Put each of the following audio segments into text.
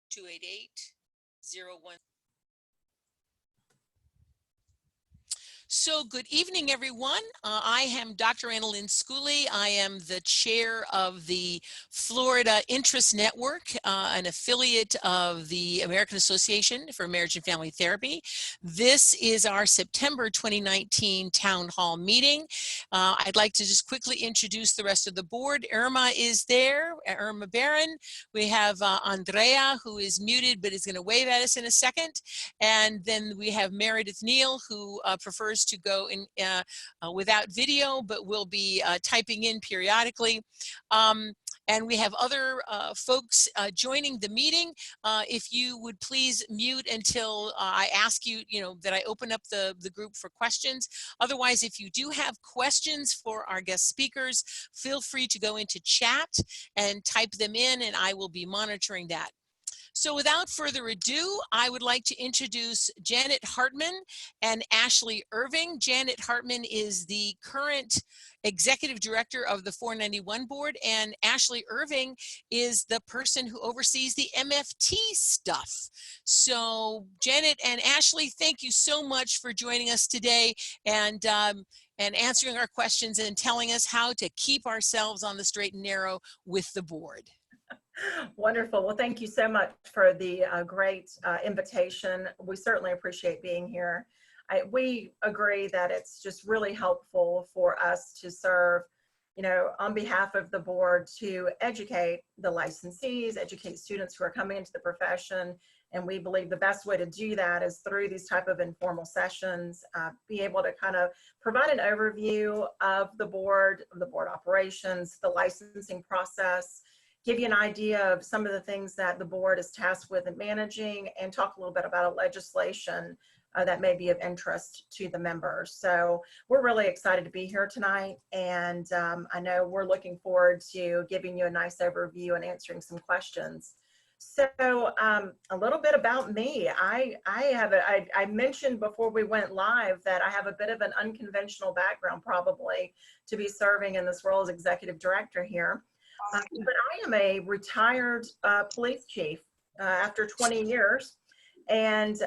288-01. So good evening, everyone. I am Dr. Annalyn Schooley. I am the chair of the Florida Interest Network, an affiliate of the American Association for Marriage and Family Therapy. This is our September 2019 town hall meeting. I'd like to just quickly introduce the rest of the board. Irma is there, Irma Barron. We have Andrea, who is muted but is going to wave at us in a second. And then we have Meredith Neal, who prefers to go in without video, but will be typing in periodically. And we have other folks joining the meeting. If you would please mute until I ask you, that I open up the group for questions. Otherwise, if you do have questions for our guest speakers, feel free to go into chat and type them in, and I will be monitoring that. So without further ado, I would like to introduce Janet Hartman and Ashley Irving. Janet Hartman is the current executive director of the 491 board, and Ashley Irving is the person who oversees the MFT stuff. So Janet and Ashley, thank you so much for joining us today and answering our questions and telling us how to keep ourselves on the straight and narrow with the board. Wonderful. Well, thank you so much for the great invitation. We certainly appreciate being here. We agree that it's just really helpful for us to serve, on behalf of the board, to educate the licensees, educate students who are coming into the profession. And we believe the best way to do that is through these type of informal sessions, be able to kind of provide an overview of the board operations, the licensing process, give you an idea of some of the things that the board is tasked with in managing, and talk a little bit about legislation that may be of interest to the members. So we're really excited to be here tonight, and I know we're looking forward to giving you a nice overview and answering some questions. So a little bit about me. I mentioned before we went live that I have a bit of an unconventional background, probably, to be serving in this role as executive director here. But I am a retired police chief after 20 years. And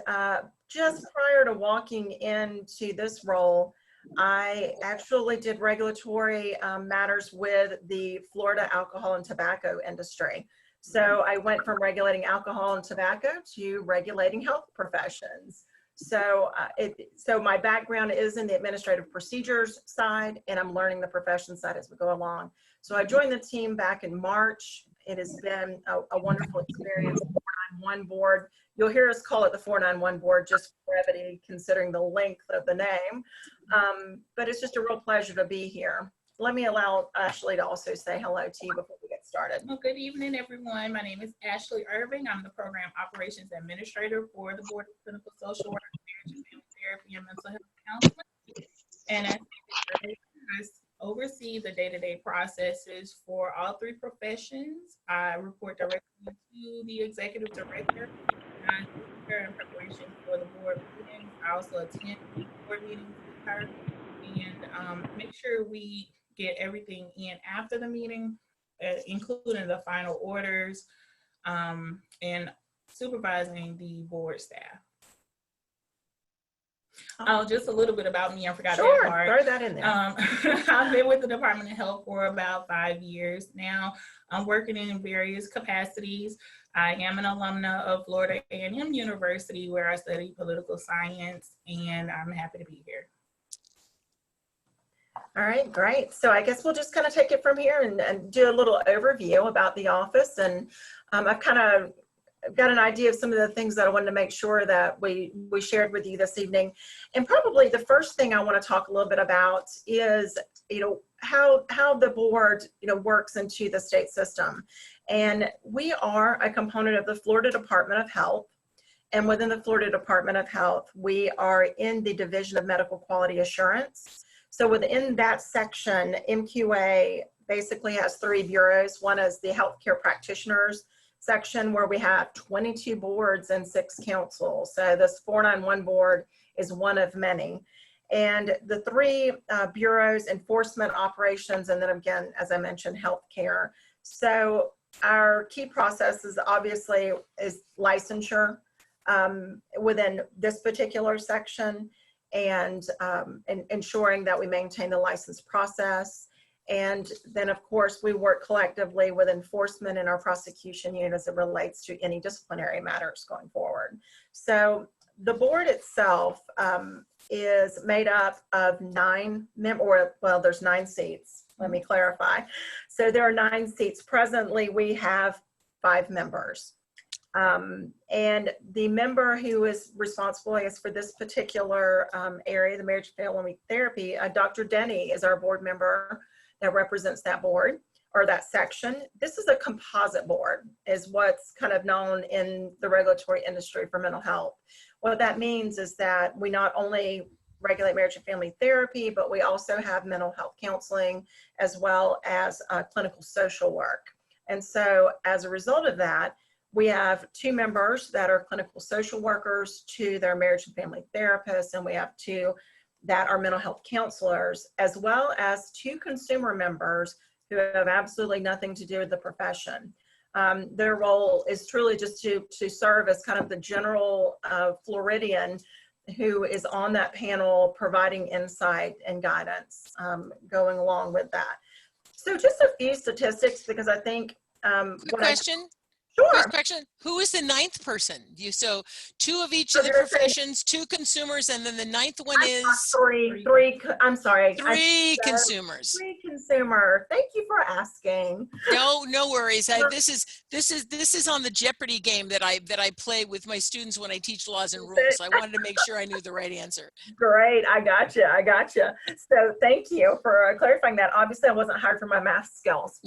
just prior to walking into this role, I actually did regulatory matters with the Florida alcohol and tobacco industry. So I went from regulating alcohol and tobacco to regulating health professions. So my background is in the administrative procedures side, and I'm learning the profession side as we go along. So I joined the team back in March. It has been a wonderful experience. The 491 board, you'll hear us call it the 491 board just for brevity, considering the length of the name. But it's just a real pleasure to be here. Let me allow Ashley to also say hello to you before we get started. Well, good evening, everyone. My name is Ashley Irving. I'm the Program Operations Administrator for the Board of Clinical Social Work, Marriage and Family Therapy, and Mental Health Counseling. And as I oversee the day-to-day processes for all three professions. I report directly to the Executive Director. I prepare in preparation for the board meetings. I also attend board meetings with her and make sure we get everything in after the meeting, including the final orders, and supervising the board staff. Oh, just a little bit about me. I forgot that part. Throw that in there. I've been with the Department of Health for about 5 years now. I'm working in various capacities. I am an alumna of Florida A&M University, where I studied political science, and I'm happy to be here. All right, great. So I guess we'll just kind of take it from here and do a little overview about the office. And I've kind of got an idea of some of the things that I wanted to make sure that we shared with you this evening. And probably the first thing I want to talk a little bit about is, how the board, works into the state system. And we are a component of the Florida Department of Health. And within the Florida Department of Health, we are in the Division of Medical Quality Assurance. So within that section, MQA basically has 3 bureaus. One is the healthcare practitioners section, where we have 22 boards and 6 councils. So this 491 board is one of many. And the 3 bureaus, enforcement, operations, and then again, as I mentioned, healthcare. So our key processes obviously is licensure within this particular section, and ensuring that we maintain the license process. And then, of course, we work collectively with enforcement in our prosecution unit as it relates to any disciplinary matters going forward. So the board itself is made up of there's 9 seats. Let me clarify. So there are 9 seats. Presently, we have 5 members. And the member who is responsible, I guess, for this particular area, the marriage and family therapy, Dr. Denny is our board member that represents that board or that section. This is a composite board, is what's kind of known in the regulatory industry for mental health. What that means is that we not only regulate marriage and family therapy, but we also have mental health counseling as well as clinical social work. And so as a result of that, we have 2 members that are clinical social workers, 2 that are marriage and family therapists, and we have 2 that are mental health counselors, as well as 2 consumer members who have absolutely nothing to do with the profession. Their role is truly just to serve as kind of the general Floridian who is on that panel providing insight and guidance going along with that. So just a few statistics, because I think Quick question. Sure. Quick question. Who is the 9th person? So 2 of each of the professions, 2 consumers, and then the 9th one is 3. I'm sorry. 3 consumers. 3 consumer. Thank you for asking. No worries. This is on the Jeopardy game that I play with my students when I teach laws and rules. I wanted to make sure I knew the right answer. Great. I gotcha. So thank you for clarifying that. Obviously, I wasn't hired for my math skills.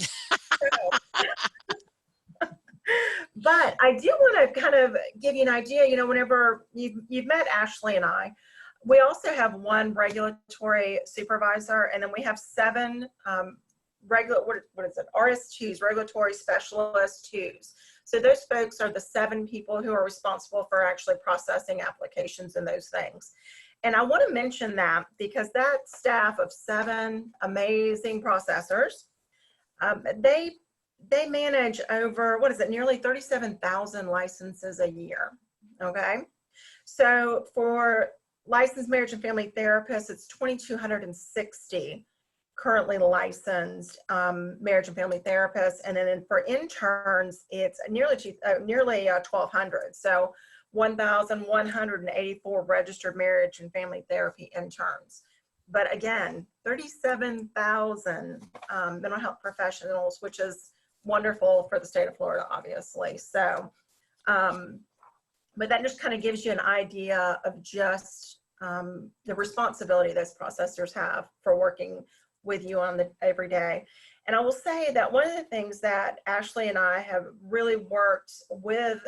But I do want to kind of give you an idea, whenever you've met Ashley and I, we also have 1 regulatory supervisor, and then we have 7 RS2s, regulatory specialist 2s. So those folks are the 7 people who are responsible for actually processing applications and those things. And I want to mention that because that staff of 7 amazing processors, they manage over, nearly 37,000 licenses a year, okay? So for licensed marriage and family therapists, it's 2,260 currently licensed marriage and family therapists. And then for interns, it's nearly 1,200. So 1,184 registered marriage and family therapy interns. But again, 37,000 mental health professionals, which is wonderful for the state of Florida, obviously. So, but that just kind of gives you an idea of just the responsibility those processors have for working with you on the every day. And I will say that one of the things that Ashley and I have really worked with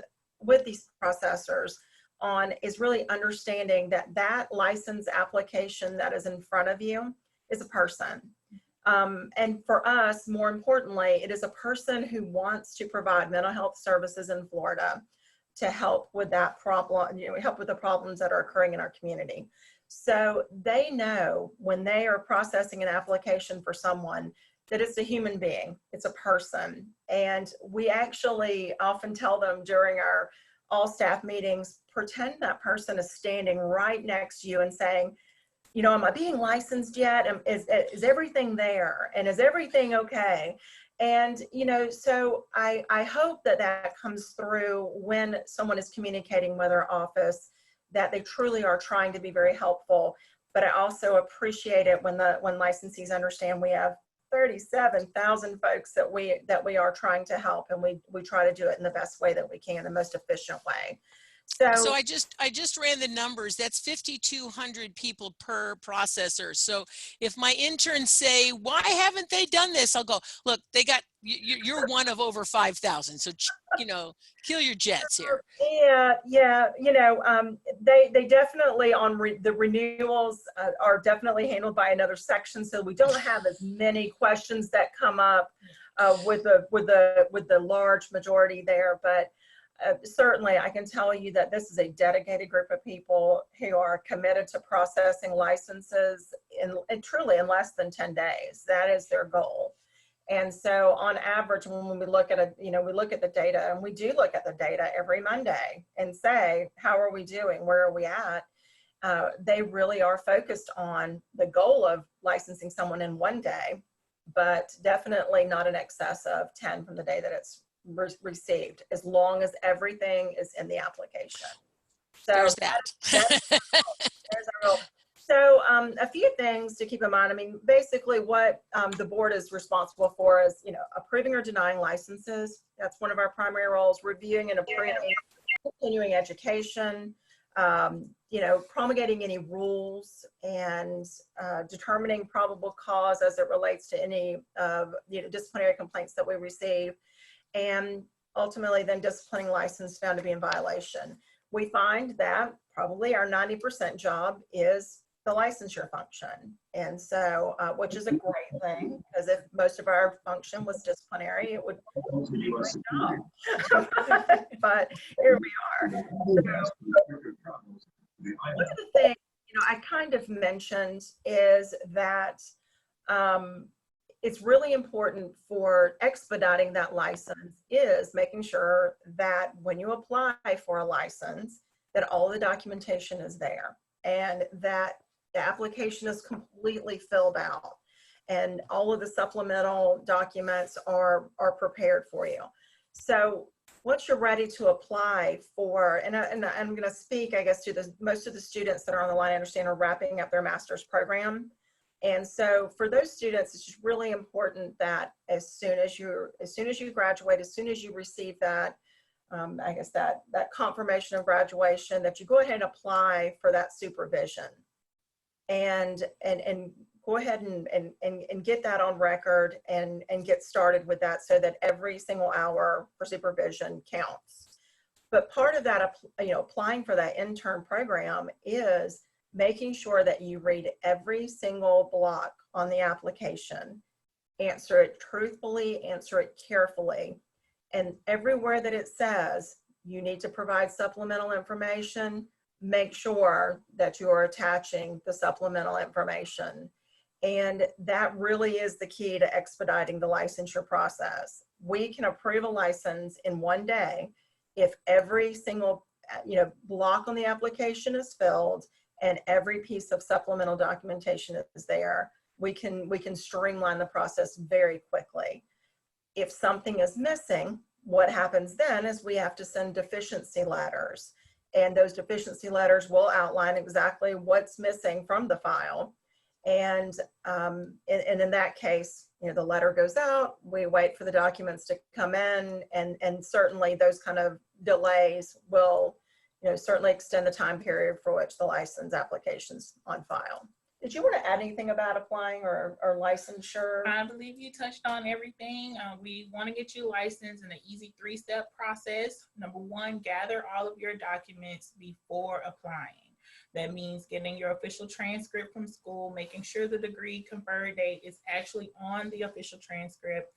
these processors on is really understanding that that license application that is in front of you is a person. And for us, more importantly, it is a person who wants to provide mental health services in Florida to help with that problem, help with the problems that are occurring in our community. So they know when they are processing an application for someone that it's a human being, it's a person. And we actually often tell them during our all staff meetings, pretend that person is standing right next to you and saying, am I being licensed yet? Is everything there? And is everything okay? And, so I hope that comes through when someone is communicating with our office, that they truly are trying to be very helpful. But I also appreciate it when licensees understand we have 37,000 folks that we are trying to help, and we try to do it in the best way that we can, the most efficient way. So I just ran the numbers. That's 5,200 people per processor. So if my interns say, why haven't they done this? I'll go, look, you're one of over 5,000. So, kill your jets here. Yeah. They definitely the renewals are definitely handled by another section. So we don't have as many questions that come up with the large majority there, but certainly I can tell you that this is a dedicated group of people who are committed to processing licenses in truly in less than 10 days. That is their goal. And so on average, when we look at we look at the data, and we do look at the data every Monday and say, how are we doing? Where are we at? They really are focused on the goal of licensing someone in one day, but definitely not in excess of 10 from the day that it's received, as long as everything is in the application. So There's that. there's our real. So a few things to keep in mind. I mean, basically what the board is responsible for is, approving or denying licenses. That's one of our primary roles. Reviewing and approving continuing education, promulgating any rules, and determining probable cause as it relates to any disciplinary complaints that we receive, and ultimately then disciplining license found to be in violation. We find that probably our 90% job is the licensure function. And so, which is a great thing, because if most of our function was disciplinary, it would be a great job. But here we are. So, one of the things, I kind of mentioned is that it's really important for expediting that license is making sure that when you apply for a license, that all the documentation is there and that the application is completely filled out and all of the supplemental documents are prepared for you. So once you're ready to apply for, and I'm going to speak, I guess, to most of the students that are on the line, I understand, are wrapping up their master's program. And so for those students, it's just really important that as soon as you graduate, as soon as you receive that, I guess that confirmation of graduation, that you go ahead and apply for that supervision, and go ahead and get that on record and get started with that, so that every single hour for supervision counts. But part of that, applying for that intern program is making sure that you read every single block on the application, answer it truthfully, answer it carefully, and everywhere that it says you need to provide supplemental information, make sure that you are attaching the supplemental information. And that really is the key to expediting the licensure process. We can approve a license in one day if every single block on the application is filled and every piece of supplemental documentation is there. We can streamline the process very quickly. If something is missing, what happens then is we have to send deficiency letters, and those deficiency letters will outline exactly what's missing from the file. And in that case, the letter goes out, we wait for the documents to come in, and certainly those kind of delays will certainly extend the time period for which the license application's on file. Did you want to add anything about applying or licensure? I believe you touched on everything. We want to get you licensed in an easy 3-step process. Number one, gather all of your documents before applying. That means getting your official transcript from school, making sure the degree conferred date is actually on the official transcript,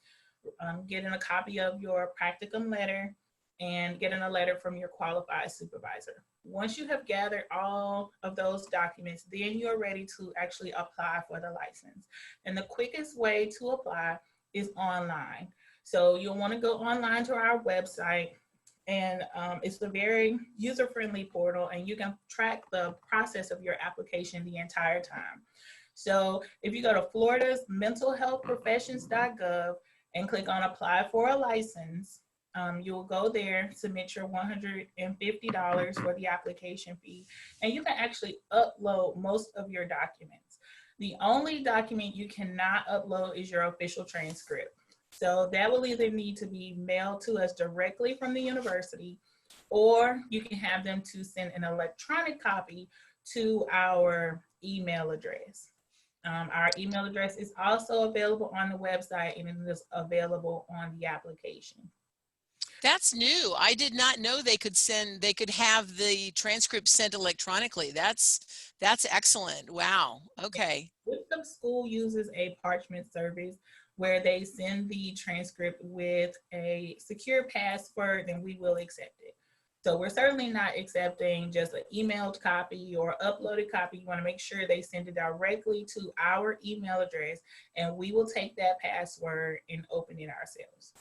getting a copy of your practicum letter, and getting a letter from your qualified supervisor. Once you have gathered all of those documents, then you're ready to actually apply for the license. And the quickest way to apply is online. So you'll want to go online to our website, and it's a very user-friendly portal, and you can track the process of your application the entire time. So if you go to Florida's mentalhealthprofessions.gov and click on apply for a license, you'll go there, submit your $150 for the application fee, and you can actually upload most of your documents. The only document you cannot upload is your official transcript. So that will either need to be mailed to us directly from the university, or you can have them to send an electronic copy to our email address. Our email address is also available on the website, and it is available on the application. That's new. I did not know they could have the transcript sent electronically. That's excellent. Wow. Okay. The school uses a parchment service where they send the transcript with a secure password, and we will accept it. So we're certainly not accepting just an emailed copy or uploaded copy. You want to make sure they send it directly to our email address, and we will take that password and open it ourselves.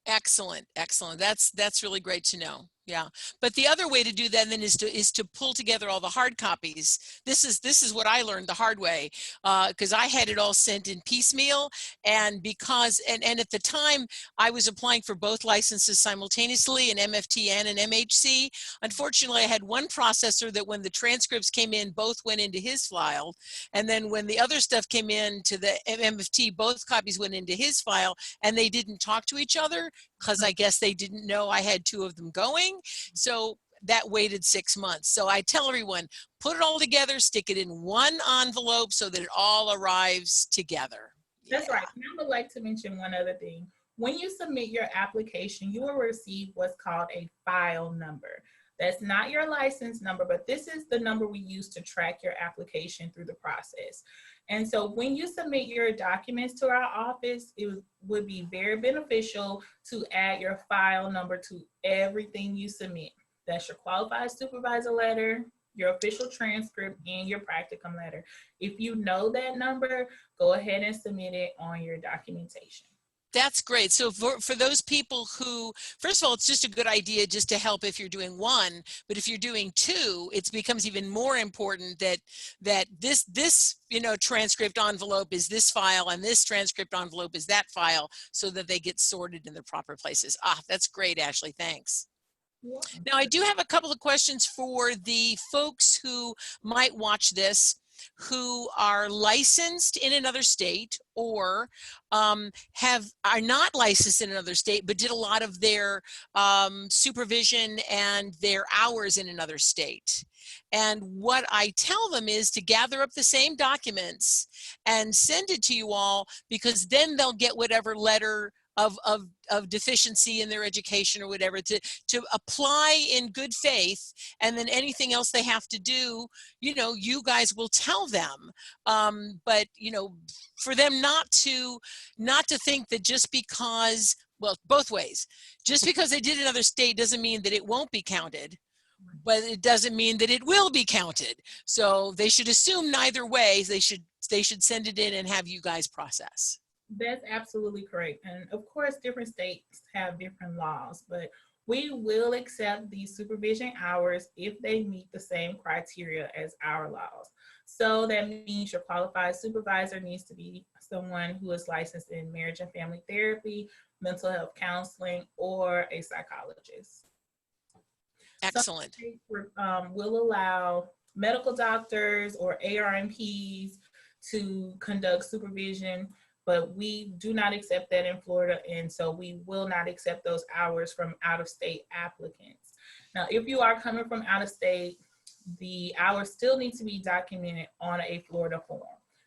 Excellent, excellent. That's really great to know. Yeah, but the other way to do that then is to pull together all the hard copies. This is what I learned the hard way, because I had it all sent in piecemeal, and at the time I was applying for both licenses simultaneously, an MFT and an MHC. Unfortunately, I had one processor that when the transcripts came in, both went into his file, and then when the other stuff came in to the MFT, both copies went into his file, and they didn't talk to each other because I guess they didn't know I had two of them going. So that waited 6 months. So I tell everyone, put it all together, stick it in one envelope so that it all arrives together. That's right. And I would like to mention one other thing. When you submit your application, you will receive what's called a file number. That's not your license number, but this is the number we use to track your application through the process. And so when you submit your documents to our office, it would be very beneficial to add your file number to everything you submit. That's your qualified supervisor letter, your official transcript, and your practicum letter. If you know that number, go ahead and submit it on your documentation. That's great. So for those people who, first of all, it's just a good idea just to help if you're doing one, but if you're doing two, it becomes even more important that this transcript envelope is this file and this transcript envelope is that file, so that they get sorted in the proper places. That's great, Ashley. Thanks. Yeah. Now, I do have a couple of questions for the folks who might watch this, who are licensed in another state or are not licensed in another state, but did a lot of their supervision and their hours in another state. And what I tell them is to gather up the same documents and send it to you all, because then they'll get whatever letter of deficiency in their education or whatever to apply in good faith, and then anything else they have to do, you guys will tell them. But for them not to think that just because, well, both ways, just because they did another state doesn't mean that it won't be counted, but it doesn't mean that it will be counted. So they should assume neither way. They should send it in and have you guys process. That's absolutely correct. And of course, different states have different laws, but we will accept these supervision hours if they meet the same criteria as our laws. So that means your qualified supervisor needs to be someone who is licensed in marriage and family therapy, mental health counseling, or a psychologist. Excellent. Some states will allow medical doctors or ARNPs to conduct supervision, but we do not accept that in Florida, and so we will not accept those hours from out-of-state applicants. Now, if you are coming from out of state, the hours still need to be documented on a Florida form.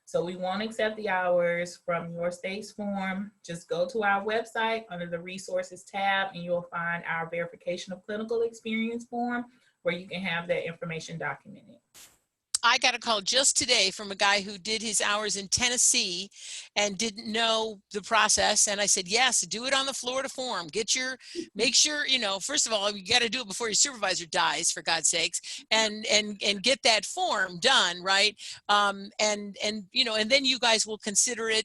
So we won't accept the hours from your state's form. Just go to our website under the resources tab, and you'll find our verification of clinical experience form where you can have that information documented. I got a call just today from a guy who did his hours in Tennessee and didn't know the process. And I said, yes, do it on the Florida form. Make sure, first of all, you got to do it before your supervisor dies, for God's sakes, and get that form done, right? And then you guys will consider it,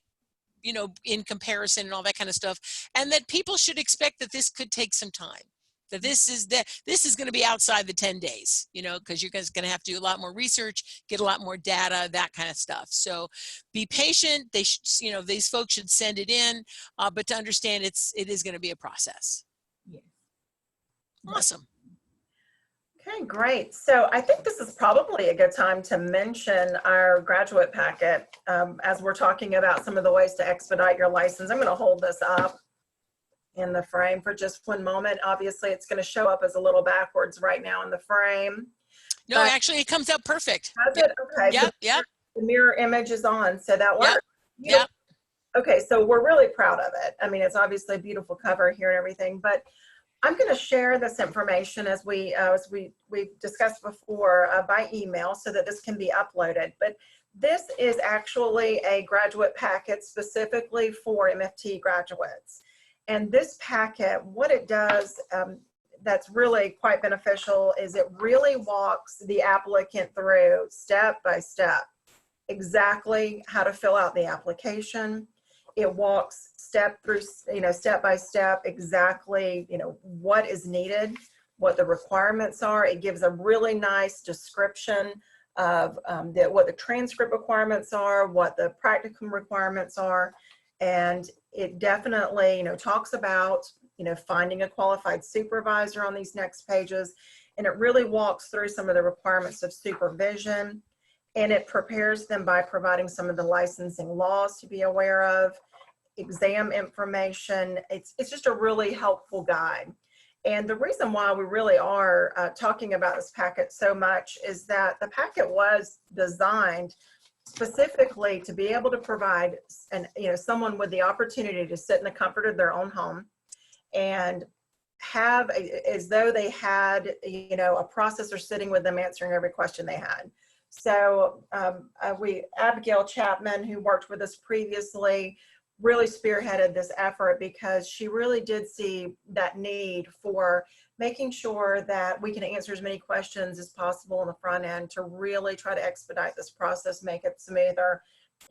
in comparison and all that kind of stuff. And that people should expect that this could take some time. That this is going to be outside the 10 days, because you're guys going to have to do a lot more research, get a lot more data, that kind of stuff. So be patient. They should, these folks should send it in, but to understand it is going to be a process. Yes. Awesome. Okay, great. So I think this is probably a good time to mention our graduate packet as we're talking about some of the ways to expedite your license. I'm going to hold this up in the frame for just one moment. Obviously, it's going to show up as a little backwards right now in the frame. No, actually, it comes out perfect. Has it? Okay. Yep. The mirror image is on, so that works. Yep. Okay, so we're really proud of it. I mean, it's obviously a beautiful cover here and everything, but I'm going to share this information as we discussed before by email so that this can be uploaded. But this is actually a graduate packet specifically for MFT graduates. And this packet, what it does, that's really quite beneficial is it really walks the applicant through step by step exactly how to fill out the application. It walks step by step exactly, what is needed, what the requirements are. It gives a really nice description of what the transcript requirements are, what the practicum requirements are. And it definitely, talks about, finding a qualified supervisor on these next pages. And it really walks through some of the requirements of supervision. And it prepares them by providing some of the licensing laws to be aware of, exam information. It's just a really helpful guide. And the reason why we really are talking about this packet so much is that the packet was designed specifically to be able to provide someone with the opportunity to sit in the comfort of their own home and have as though they had a processor sitting with them answering every question they had. So Abigail Chapman, who worked with us previously, really spearheaded this effort because she really did see that need for making sure that we can answer as many questions as possible on the front end to really try to expedite this process, make it smoother,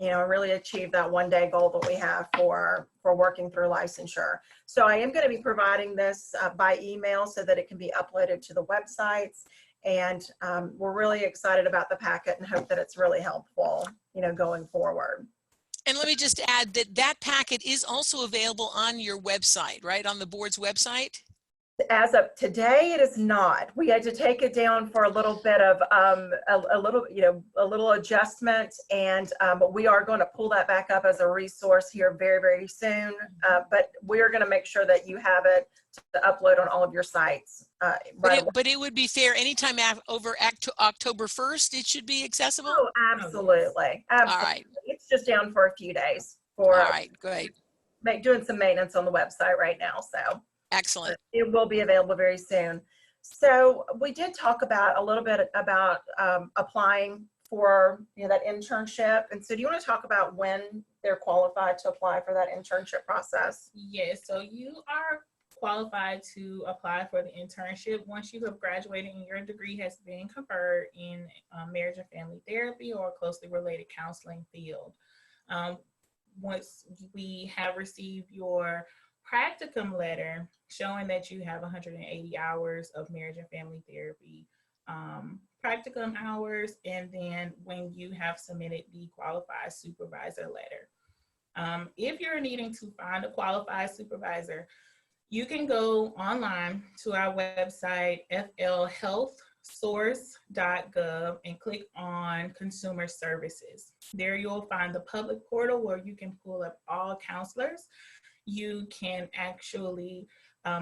really achieve that one-day goal that we have for working through licensure. So I am going to be providing this by email so that it can be uploaded to the websites. And we're really excited about the packet and hope that it's really helpful, going forward. And let me just add that packet is also available on your website, right? On the board's website? As of today, it is not. We had to take it down for a little bit of a little adjustment, and we are going to pull that back up as a resource here very, very soon. But we are going to make sure that you have it to upload on all of your sites. But it would be fair anytime over October 1st, it should be accessible? Oh, absolutely. Absolutely. All right. It's just down for a few days All right, great. doing some maintenance on the website right now. So excellent. It will be available very soon. So we did talk about a little bit about applying for that internship. And so do you want to talk about when they're qualified to apply for that internship process? Yes, so you are qualified to apply for the internship once you have graduated and your degree has been conferred in marriage and family therapy or closely related counseling field. Once we have received your practicum letter showing that you have 180 hours of marriage and family therapy practicum hours, and then when you have submitted the qualified supervisor letter. If you're needing to find a qualified supervisor, you can go online to our website, flhealthsource.gov, and click on Consumer Services. There you'll find the public portal where you can pull up all counselors. You can actually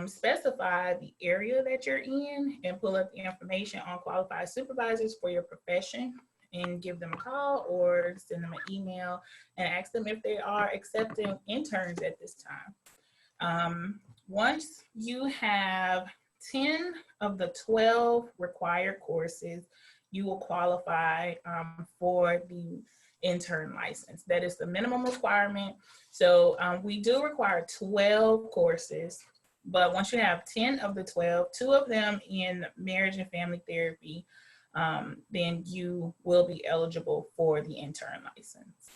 specify the area that you're in and pull up the information on qualified supervisors for your profession and give them a call or send them an email and ask them if they are accepting interns at this time. Once you have 10 of the 12 required courses, you will qualify for the intern license. That is the minimum requirement. So we do require 12 courses, but once you have 10 of the 12, 2 of them in marriage and family therapy, then you will be eligible for the intern license.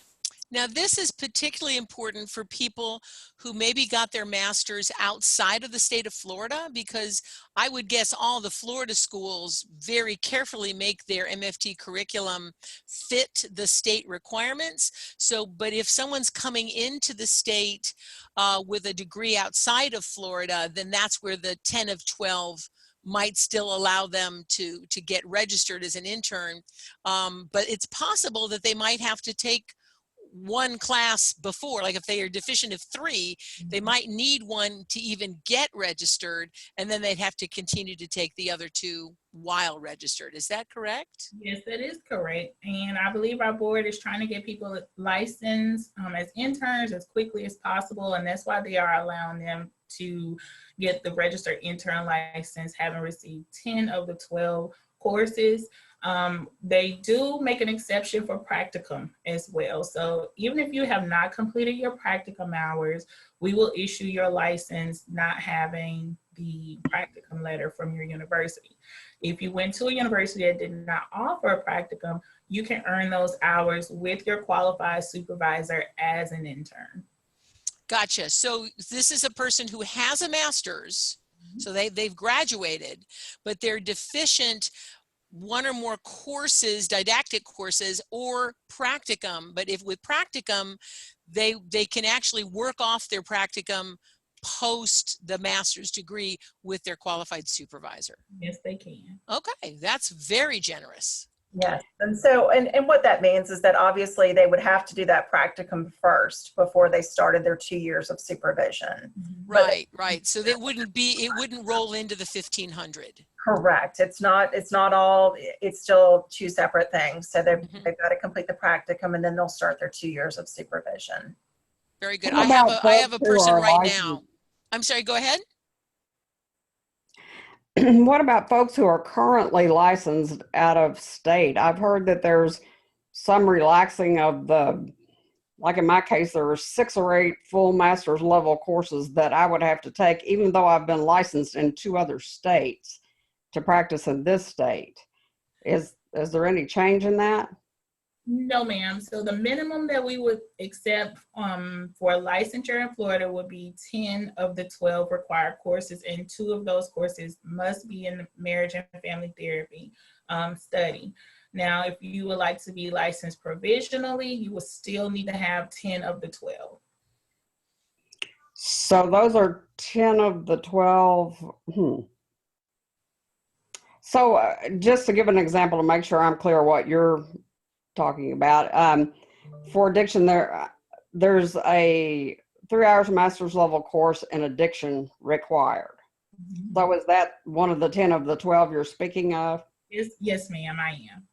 Now, this is particularly important for people who maybe got their master's outside of the state of Florida, because I would guess all the Florida schools very carefully make their MFT curriculum fit the state requirements. So, but if someone's coming into the state with a degree outside of Florida, then that's where the 10 of 12 might still allow them to get registered as an intern. But it's possible that they might have to take one class before, like if they are deficient of 3, they might need one to even get registered, and then they'd have to continue to take the other 2 while registered. Is that correct? Yes, that is correct. And I believe our board is trying to get people licensed as interns as quickly as possible, and that's why they are allowing them to get the registered intern license, having received 10 of the 12 courses. They do make an exception for practicum as well. So even if you have not completed your practicum hours, we will issue your license not having the practicum letter from your university. If you went to a university that did not offer a practicum, you can earn those hours with your qualified supervisor as an intern. Gotcha. So this is a person who has a master's, so they've graduated, but they're deficient one or more courses, didactic courses, or practicum. But if with practicum, they can actually work off their practicum post the master's degree with their qualified supervisor. Yes, they can. Okay, that's very generous. Yes, and so, and what that means is that obviously they would have to do that practicum first before they started their 2 years of supervision. Right, right. So it wouldn't roll into the 1,500. Correct. It's not all, it's still two separate things. So they've got to complete the practicum and then they'll start their 2 years of supervision. Very good. What I have a about person folks who are right licensed? now. I'm sorry, go ahead. What about folks who are currently licensed out of state? I've heard that there's some relaxing of like in my case, there are 6 or 8 full master's level courses that I would have to take, even though I've been licensed in 2 other states to practice in this state. Is there any change in that? No, ma'am. So the minimum that we would accept for licensure in Florida would be 10 of the 12 required courses, and 2 of those courses must be in the marriage and family therapy study. Now, if you would like to be licensed provisionally, you will still need to have 10 of the 12. So those are 10 of the 12. So just to give an example to make sure I'm clear what you're talking about, for addiction, there's a 3 hours master's level course in addiction required. So is that one of the 10 of the 12 you're speaking of? Yes, ma'am, I am.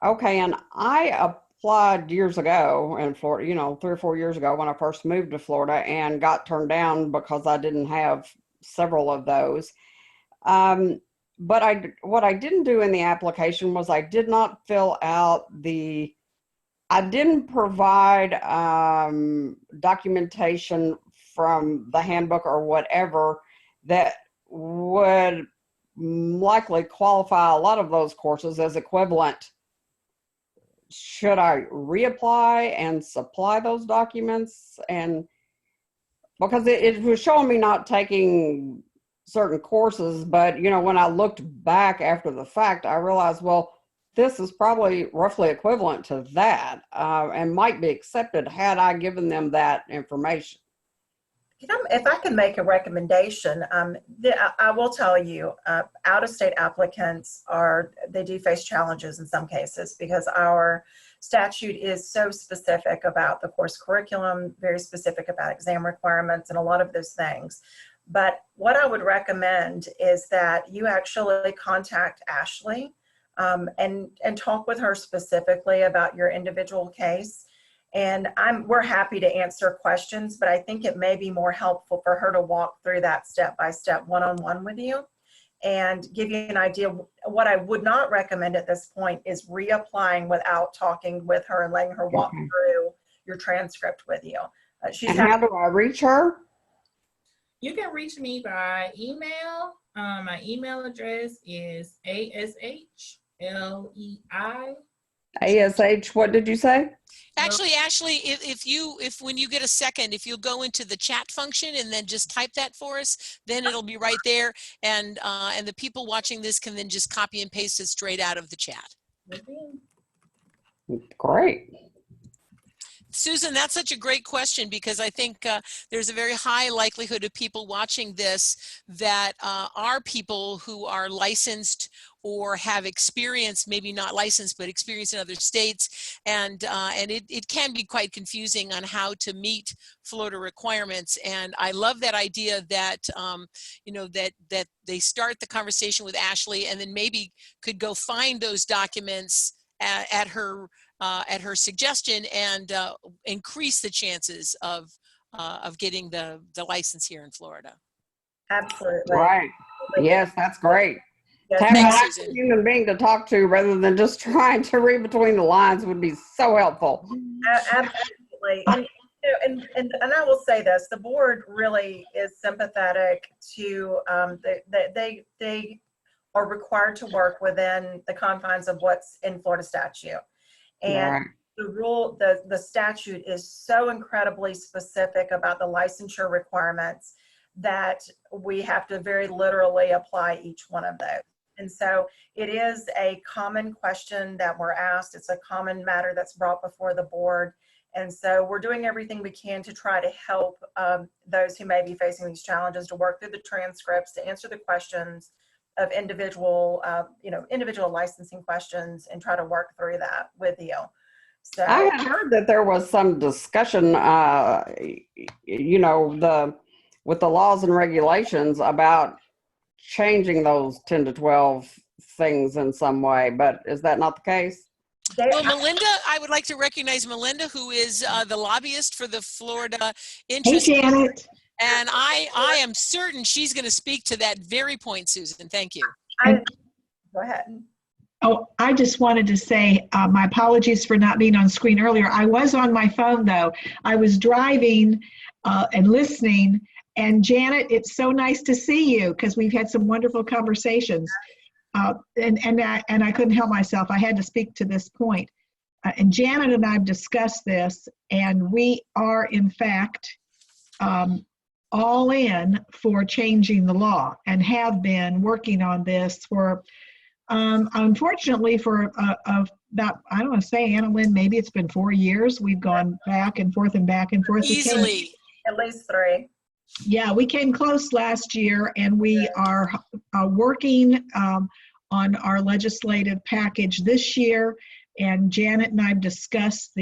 Okay, and I applied years ago in Florida, 3 or 4 years ago when I first moved to Florida, and got turned down because I didn't have several of those. But what I didn't do in the application was I did not fill out I didn't provide documentation from the handbook or whatever that would likely qualify a lot of those courses as equivalent. Should I reapply and supply those documents? And because it was showing me not taking certain courses, but when I looked back after the fact, I realized, well, this is probably roughly equivalent to that, and might be accepted had I given them that information. If I can make a recommendation, I will tell you, out-of-state applicants they do face challenges in some cases because our statute is so specific about the course curriculum, very specific about exam requirements and a lot of those things. But what I would recommend is that you actually contact Ashley and talk with her specifically about your individual case. And we're happy to answer questions, but I think it may be more helpful for her to walk through that step-by-step one-on-one with you and give you an idea. What I would not recommend at this point is reapplying without talking with her and letting her walk through your transcript with you. And how do I reach her? You can reach me by email. My email address is ASHLEI. ASH, what did you say? Actually, Ashley, if when you get a second, if you'll go into the chat function and then just type that for us, then it'll be right there, and the people watching this can then just copy and paste it straight out of the chat. Great. Susan, that's such a great question because I think there's a very high likelihood of people watching this that are people who are licensed or have experience, maybe not licensed, but experience in other states. And it can be quite confusing on how to meet Florida requirements. And I love that idea that, that they start the conversation with Ashley and then maybe could go find those documents at her suggestion and increase the chances of getting the license here in Florida. Absolutely. Right. Yes, that's great. Yes, Having an Thanks, actual Susan. human being to talk to rather than just trying to read between the lines would be so helpful. absolutely. And And I will say this, the board really is sympathetic to, they are required to work within the confines of what's in Florida statute. And Right. the rule, the statute is so incredibly specific about the licensure requirements that we have to very literally apply each one of those. And so it is a common question that we're asked. It's a common matter that's brought before the board. And so we're doing everything we can to try to help those who may be facing these challenges to work through the transcripts, to answer the questions of individual, individual licensing questions, and try to work through that with you. So I had heard that there was some discussion, with the laws and regulations about changing those 10 to 12 things in some way, but is that not the case? Well, Melinda, I would like to recognize Melinda, who is the lobbyist for the Florida Hey, Interest. Janet. And I am certain she's going to speak to that very point, Susan. Thank you. Go ahead. Oh, I just wanted to say my apologies for not being on screen earlier. I was on my phone, though. I was driving and listening. And Janet, it's so nice to see you because we've had some wonderful conversations. And I couldn't help myself. I had to speak to this point. And Janet and I have discussed this, and we are, in fact, all in for changing the law and have been working on this for unfortunately for about, I don't want to say, Anna Lynn, maybe it's been 4 years. We've gone back and forth and back and forth. Easily. At least 3. Yeah, we came close last year, and we are working on our legislative package this year. And Janet and I have discussed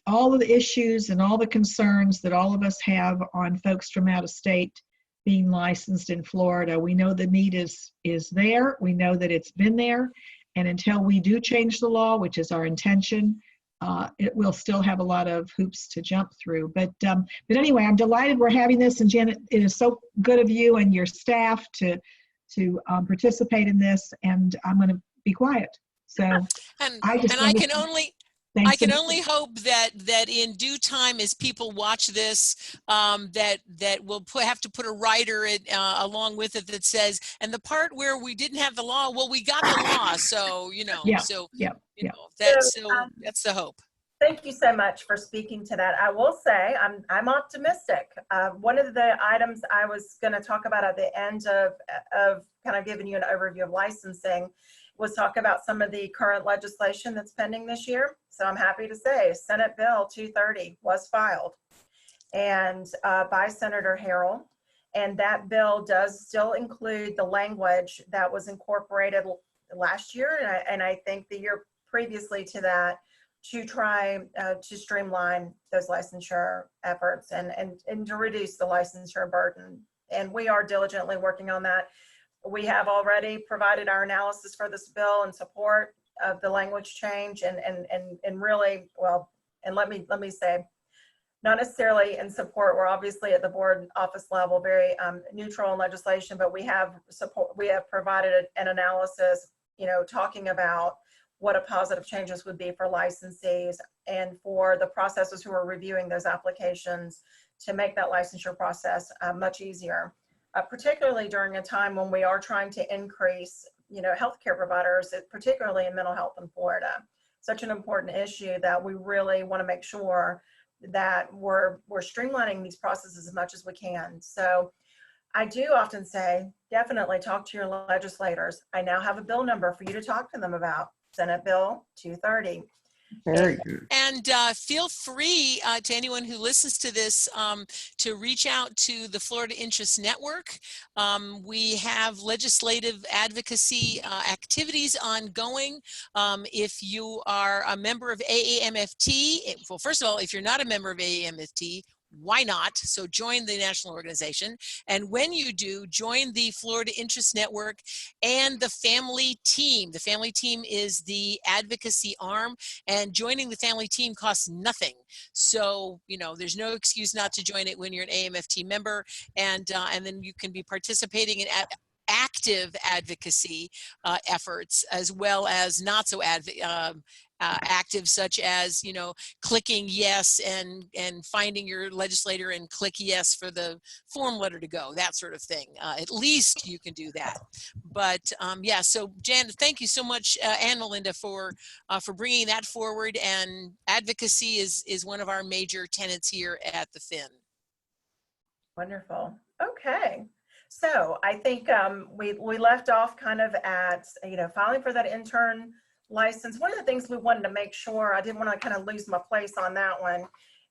all of the issues and all the concerns that all of us have on folks from out of state being licensed in Florida. We know the need is there. We know that it's been there. And until we do change the law, which is our intention, it will still have a lot of hoops to jump through. But anyway, I'm delighted we're having this. And Janet, it is so good of you and your staff to participate in this. And I'm going to be quiet. So And I can only hope that in due time, as people watch this, that we'll have to put a rider along with it that says, and the part where we didn't have the law, well, we got the law. So, that's the hope. Thank you so much for speaking to that. I will say I'm optimistic. One of the items I was going to talk about at the end of kind of giving you an overview of licensing was talk about some of the current legislation that's pending this year. So I'm happy to say Senate Bill 230 was filed and by Senator Harrell. And that bill does still include the language that was incorporated last year. And I think the year previously to that, to try to streamline those licensure efforts and to reduce the licensure burden. And we are diligently working on that. We have already provided our analysis for this bill in support of the language change and really, well, and let me say, not necessarily in support. We're obviously at the board office level very neutral in legislation, but we have provided an analysis, talking about what a positive changes would be for licensees and for the processors who are reviewing those applications to make that licensure process much easier. Particularly during a time when we are trying to increase, healthcare providers, particularly in mental health in Florida. Such an important issue that we really want to make sure that we're streamlining these processes as much as we can. So I do often say, definitely talk to your legislators. I now have a bill number for you to talk to them about, Senate Bill 230. Very good. And feel free to anyone who listens to this to reach out to the Florida Interest Network. We have legislative advocacy activities ongoing. If you are a member of AAMFT, well, first of all, if you're not a member of AAMFT, why not? So join the national organization. And when you do, join the Florida Interest Network and the Family Team. The Family Team is the advocacy arm, and joining the Family Team costs nothing. So, there's no excuse not to join it when you're an AMFT member. And then you can be participating in active advocacy efforts as well as not so active, such as, you know, clicking yes and finding your legislator and click yes for the form letter to go, that sort of thing. At least you can do that. But yeah, so Jan, thank you so much, and Melinda, for bringing that forward. And advocacy is one of our major tenets here at the Fin. Wonderful. Okay. So I think we left off kind of at, filing for that intern license. One of the things we wanted to make sure, I didn't want to kind of lose my place on that one,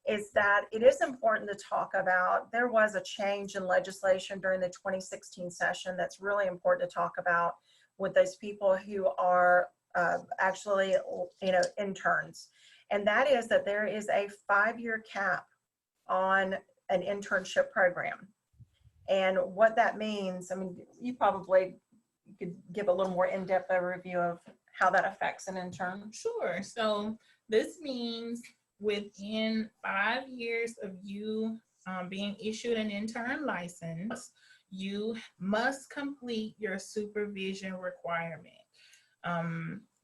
is that it is important to talk about. There was a change in legislation during the 2016 session that's really important to talk about with those people who are actually, interns. And that is that there is a 5-year cap on an internship program. And what that means, I mean, you probably could give a little more in-depth overview of how that affects an intern. Sure. So this means within 5 years of you being issued an intern license, you must complete your supervision requirement.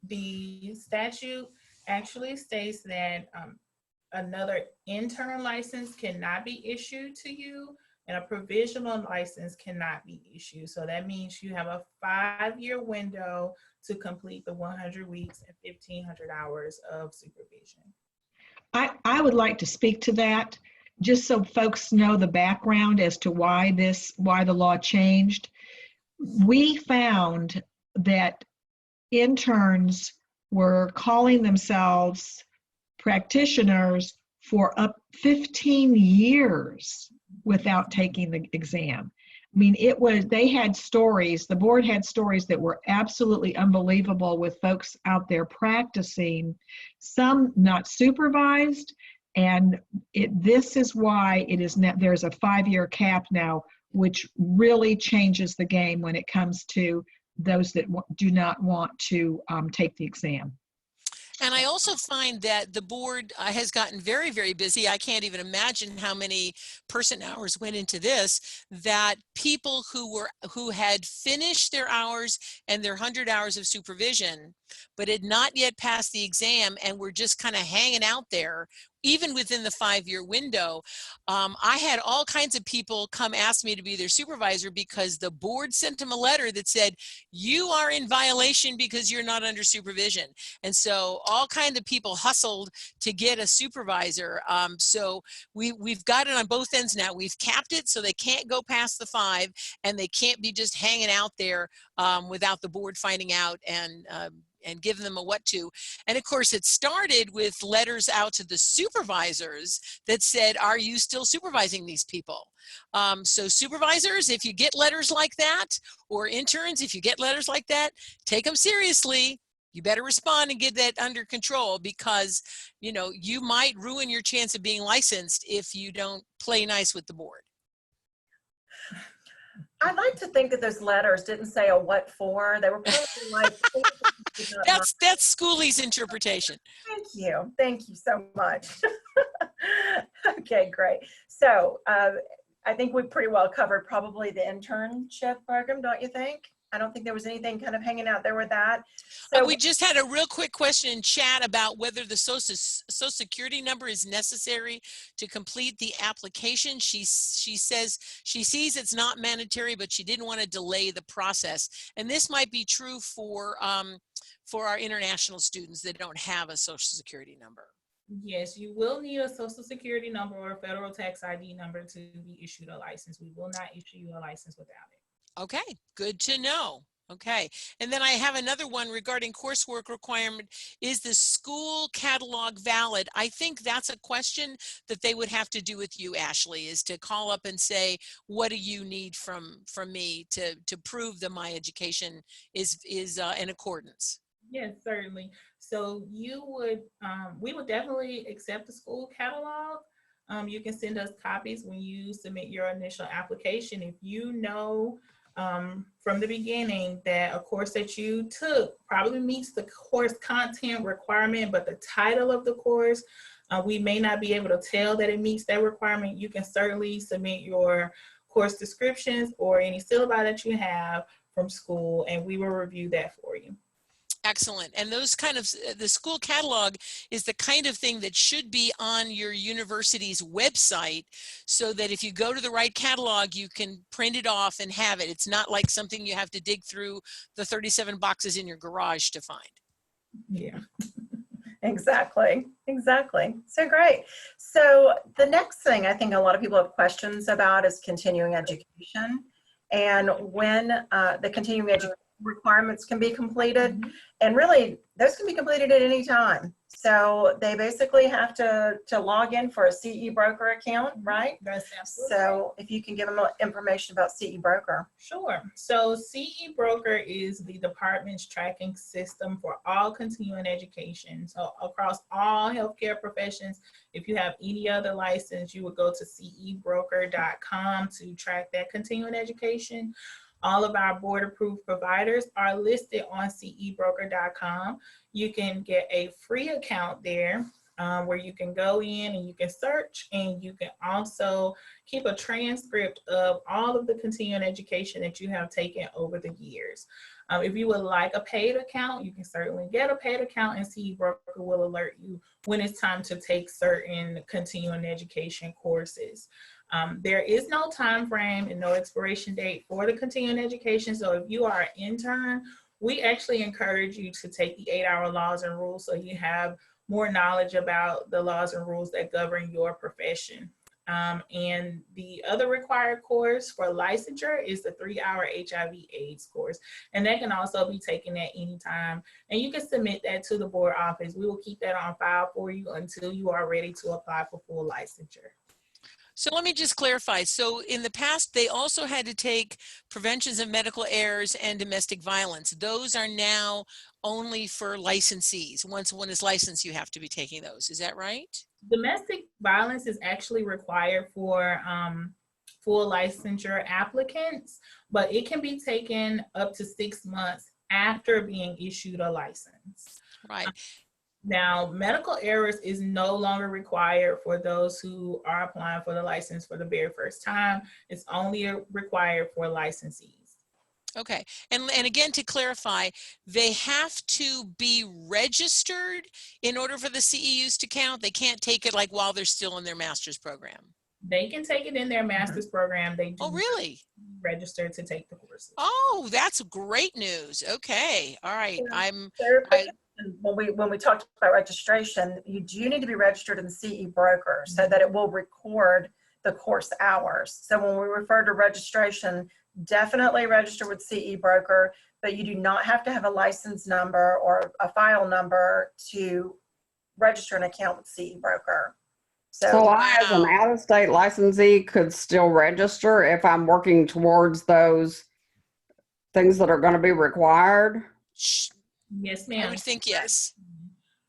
The statute actually states that another intern license cannot be issued to you, and a provisional license cannot be issued. So that means you have a 5-year window to complete the 100 weeks and 1,500 hours of supervision. I would like to speak to that, just so folks know the background as to why the law changed. We found that interns were calling themselves practitioners for up 15 years without taking the exam. I mean, they had stories, the board had stories that were absolutely unbelievable with folks out there practicing, some not supervised. And this is why there's a 5-year cap now, which really changes the game when it comes to those that do not want to take the exam. And I also find that the board has gotten very, very busy. I can't even imagine how many person hours went into this, that people who had finished their hours and their 100 hours of supervision, but had not yet passed the exam and were just kind of hanging out there, even within the 5-year window. I had all kinds of people come ask me to be their supervisor because the board sent them a letter that said, you are in violation because you're not under supervision. And so all kinds of people hustled to get a supervisor. So we've got it on both ends now. We've capped it so they can't go past the 5, and they can't be just hanging out there without the board finding out and giving them a what to. And of course, it started with letters out to the supervisors that said, are you still supervising these people? So supervisors, if you get letters like that, or interns, if you get letters like that, take them seriously. You better respond and get that under control, because you might ruin your chance of being licensed if you don't play nice with the board. I'd like to think that those letters didn't say a what for. They were probably like, that's Schooley's interpretation. Thank you so much. Okay, great. So I think we pretty well covered probably the internship program, don't you think? I don't think there was anything kind of hanging out there with that. So we just had a real quick question in chat about whether the Social Security number is necessary to complete the application. She says she sees it's not mandatory, but she didn't want to delay the process. And this might be true for our international students that don't have a Social Security number. Yes, you will need a Social Security number or a federal tax ID number to be issued a license. We will not issue you a license without it. Okay, good to know. Okay, and then I have another one regarding coursework requirement. Is the school catalog valid? I think that's a question that they would have to do with you, Ashley, is to call up and say, what do you need from me to prove that my education is in accordance? Yes, certainly. So we would definitely accept the school catalog. You can send us copies when you submit your initial application. If you know from the beginning that a course that you took probably meets the course content requirement, but the title of the course, we may not be able to tell that it meets that requirement, you can certainly submit your course descriptions or any syllabi that you have from school, and we will review that for you. Excellent. And those kind of, the school catalog is the kind of thing that should be on your university's website so that if you go to the right catalog, you can print it off and have it. It's not like something you have to dig through the 37 boxes in your garage to find. Yeah. Exactly. Exactly. So great. So the next thing I think a lot of people have questions about is continuing education and when the continuing education requirements can be completed. And really, those can be completed at any time. So they basically have to log in for a CE Broker account, right? That's absolutely So if you can give them information about CE Broker. Sure. So CE Broker is the department's tracking system for all continuing education. So across all healthcare professions, if you have any other license, you would go to cebroker.com to track that continuing education. All of our board approved providers are listed on cebroker.com. You can get a free account there where you can go in and you can search, and you can also keep a transcript of all of the continuing education that you have taken over the years. If you would like a paid account, you can certainly get a paid account, and CE Broker will alert you when it's time to take certain continuing education courses. There is no time frame and no expiration date for the continuing education. So if you are an intern, we actually encourage you to take the 8-hour laws and rules so you have more knowledge about the laws and rules that govern your profession. And the other required course for licensure is the 3-hour HIV/AIDS course. And that can also be taken at any time. And you can submit that to the board office. We will keep that on file for you until you are ready to apply for full licensure. So let me just clarify. So in the past, they also had to take preventions of medical errors and domestic violence. Those are now only for licensees. Once one is licensed, you have to be taking those. Is that right? Domestic violence is actually required for full licensure applicants, but it can be taken up to 6 months after being issued a license. Right. Now, medical errors is no longer required for those who are applying for the license for the very first time. It's only required for licensees. Okay. And again, to clarify, they have to be registered in order for the CEUs to count. They can't take it like while they're still in their master's program. They can take it in their master's program. They do Oh, really? register to take the courses. Oh, that's great news. Okay. All right. When we talked about registration, you do need to be registered in CE Broker so that it will record the course hours. So when we refer to registration, definitely register with CE Broker, but you do not have to have a license number or a file number to register an account with CE Broker. So I, as an out-of-state licensee, could still register if I'm working towards those things that are going to be required? Yes, ma'am. I would think yes.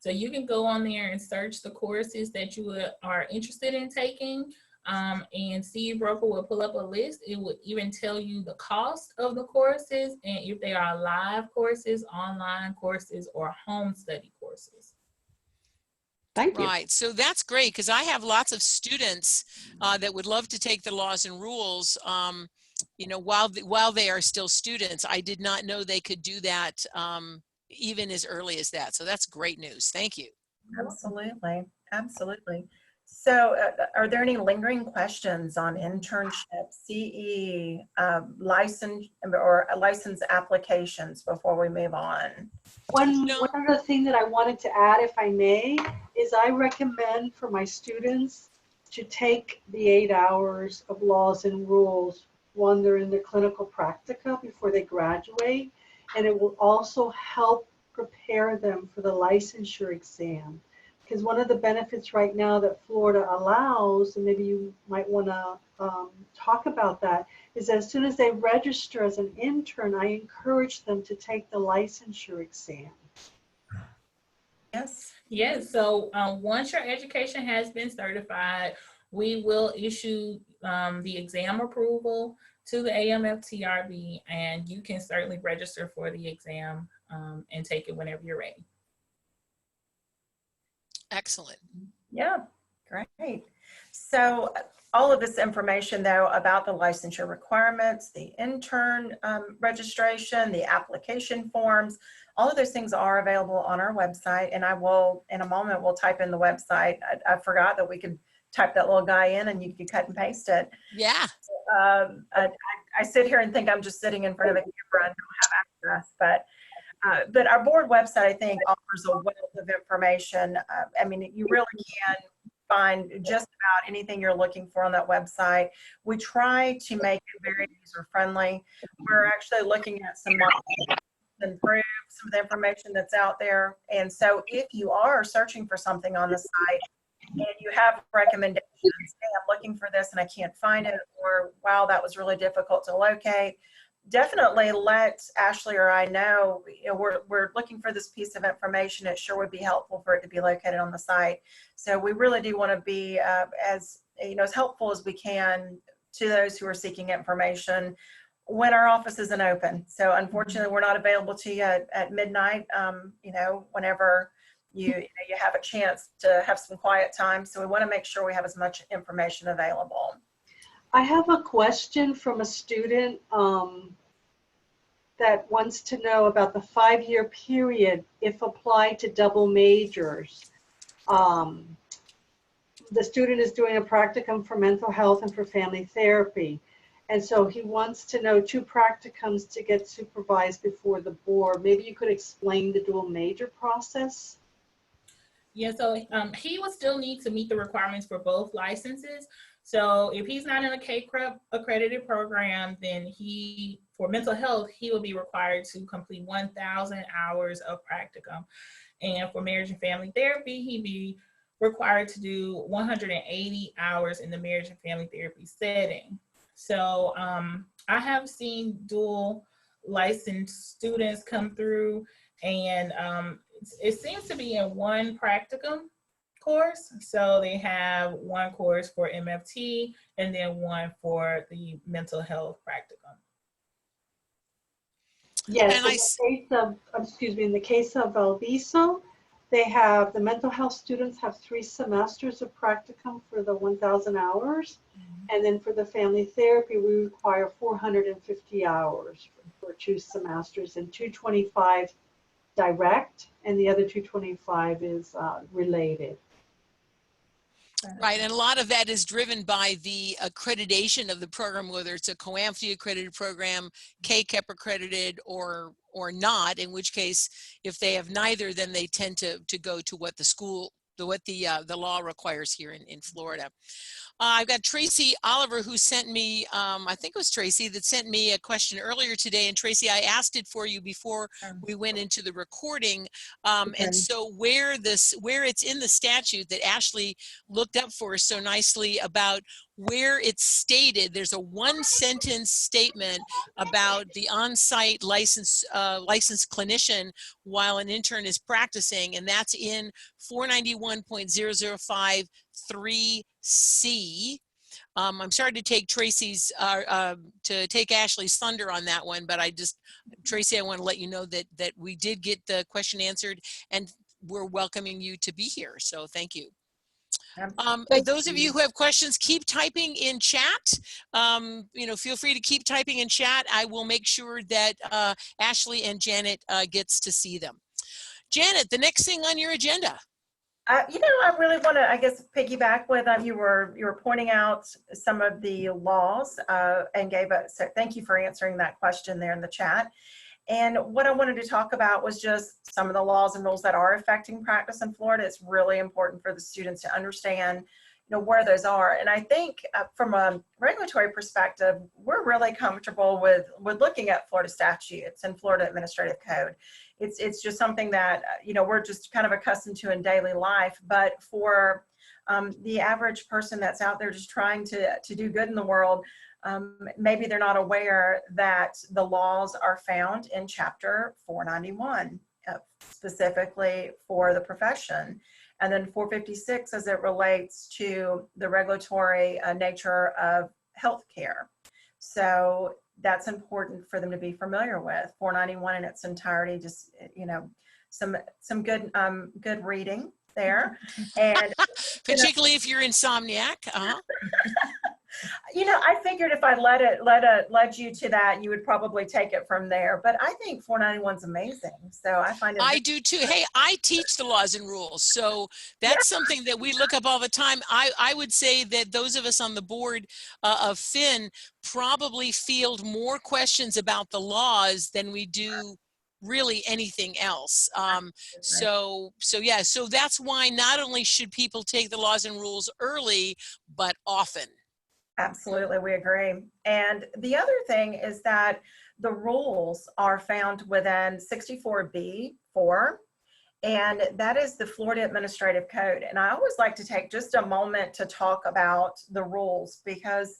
So you can go on there and search the courses that you are interested in taking, and CE Broker will pull up a list. It will even tell you the cost of the courses and if they are live courses, online courses, or home study courses. Thank you. Right. So that's great because I have lots of students that would love to take the laws and rules, you know, while they are still students. I did not know they could do that even as early as that. So that's great news. Thank you. Absolutely. Absolutely. So are there any lingering questions on internship, CE, license or license applications before we move on? One other thing that I wanted to add, if I may, is I recommend for my students to take the 8 hours of laws and rules when they're in their clinical practica before they graduate. And it will also help prepare them for the licensure exam. Because one of the benefits right now that Florida allows, and maybe you might want to talk about that, is as soon as they register as an intern, I encourage them to take the licensure exam. Yes. Yes. So once your education has been certified, we will issue the exam approval to the AMFTRB, and you can certainly register for the exam and take it whenever you're ready. Excellent. Yeah, great. So all of this information, though, about the licensure requirements, the intern registration, the application forms, all of those things are available on our website. And I will, in a moment, we'll type in the website. I forgot that we could type that little guy in and you could cut and paste it. Yeah. I sit here and think I'm just sitting in front of a camera and don't have access, but our board website, I think, offers a wealth of information. I mean, you really can find just about anything you're looking for on that website. We try to make it very user friendly. We're actually looking at some improve some of the information that's out there. And so if you are searching for something on the site and you have recommendations, hey, I'm looking for this and I can't find it, or wow, that was really difficult to locate, definitely let Ashley or I know, we're looking for this piece of information. It sure would be helpful for it to be located on the site. So we really do want to be as helpful as we can to those who are seeking information when our office isn't open. So unfortunately, we're not available to you at midnight, whenever you have a chance to have some quiet time. So we want to make sure we have as much information available. I have a question from a student that wants to know about the 5-year period if applied to double majors. The student is doing a practicum for mental health and for family therapy. And so he wants to know 2 practicums to get supervised before the board. Maybe you could explain the dual major process? Yeah, so he will still need to meet the requirements for both licenses. So if he's not in a CACREP accredited program, then for mental health, he will be required to complete 1,000 hours of practicum. And for marriage and family therapy, he'd be required to do 180 hours in the marriage and family therapy setting. So I have seen dual licensed students come through, and it seems to be in one practicum course. So they have one course for MFT and then one for the mental health practicum. Yes, And in the case of Valviso, the mental health students have 3 semesters of practicum for the 1,000 hours. And then for the family therapy, we require 450 hours for 2 semesters, and 225 direct, and the other 225 is related. Right, and a lot of that is driven by the accreditation of the program, whether it's a COAMFTE accredited program, CACEP accredited, or not. In which case, if they have neither, then they tend to go to what the law requires here in Florida. I've got Tracy Oliver who sent me, I think it was Tracy that sent me a question earlier today. And Tracy, I asked it for you before we went into the recording. And so where it's in the statute that Ashley looked up for us so nicely about where it's stated, there's a 1-sentence statement about the on-site licensed clinician while an intern is practicing, and that's in 491.005 3C. I'm sorry to take Ashley's thunder on that one, but Tracy, I want to let you know that we did get the question answered, and we're welcoming you to be here. So thank you. Those of you who have questions, keep typing in chat. Feel free to keep typing in chat. I will make sure that Ashley and Janet gets to see them. Janet, the next thing on your agenda. I really want to, piggyback with you were pointing out some of the laws and so thank you for answering that question there in the chat. And what I wanted to talk about was just some of the laws and rules that are affecting practice in Florida. It's really important for the students to understand, where those are. And I think from a regulatory perspective, we're really comfortable with looking at Florida statutes and Florida Administrative Code. It's just something that, we're just kind of accustomed to in daily life. But for the average person that's out there just trying to do good in the world, maybe they're not aware that the laws are found in Chapter 491, specifically for the profession. And then 456 as it relates to the regulatory nature of healthcare. So that's important for them to be familiar with. 491 in its entirety, just some good reading there. And Particularly if you're insomniac. I figured if I led you to that, you would probably take it from there. But I think 491 is amazing. So I find it. I do too. Hey, I teach the laws and rules. So that's something that we look up all the time. I would say that those of us on the board of Fin probably field more questions about the laws than we do really anything else. So that's why not only should people take the laws and rules early, but often. Absolutely, we agree. And the other thing is that the rules are found within 64B4, and that is the Florida Administrative Code. And I always like to take just a moment to talk about the rules because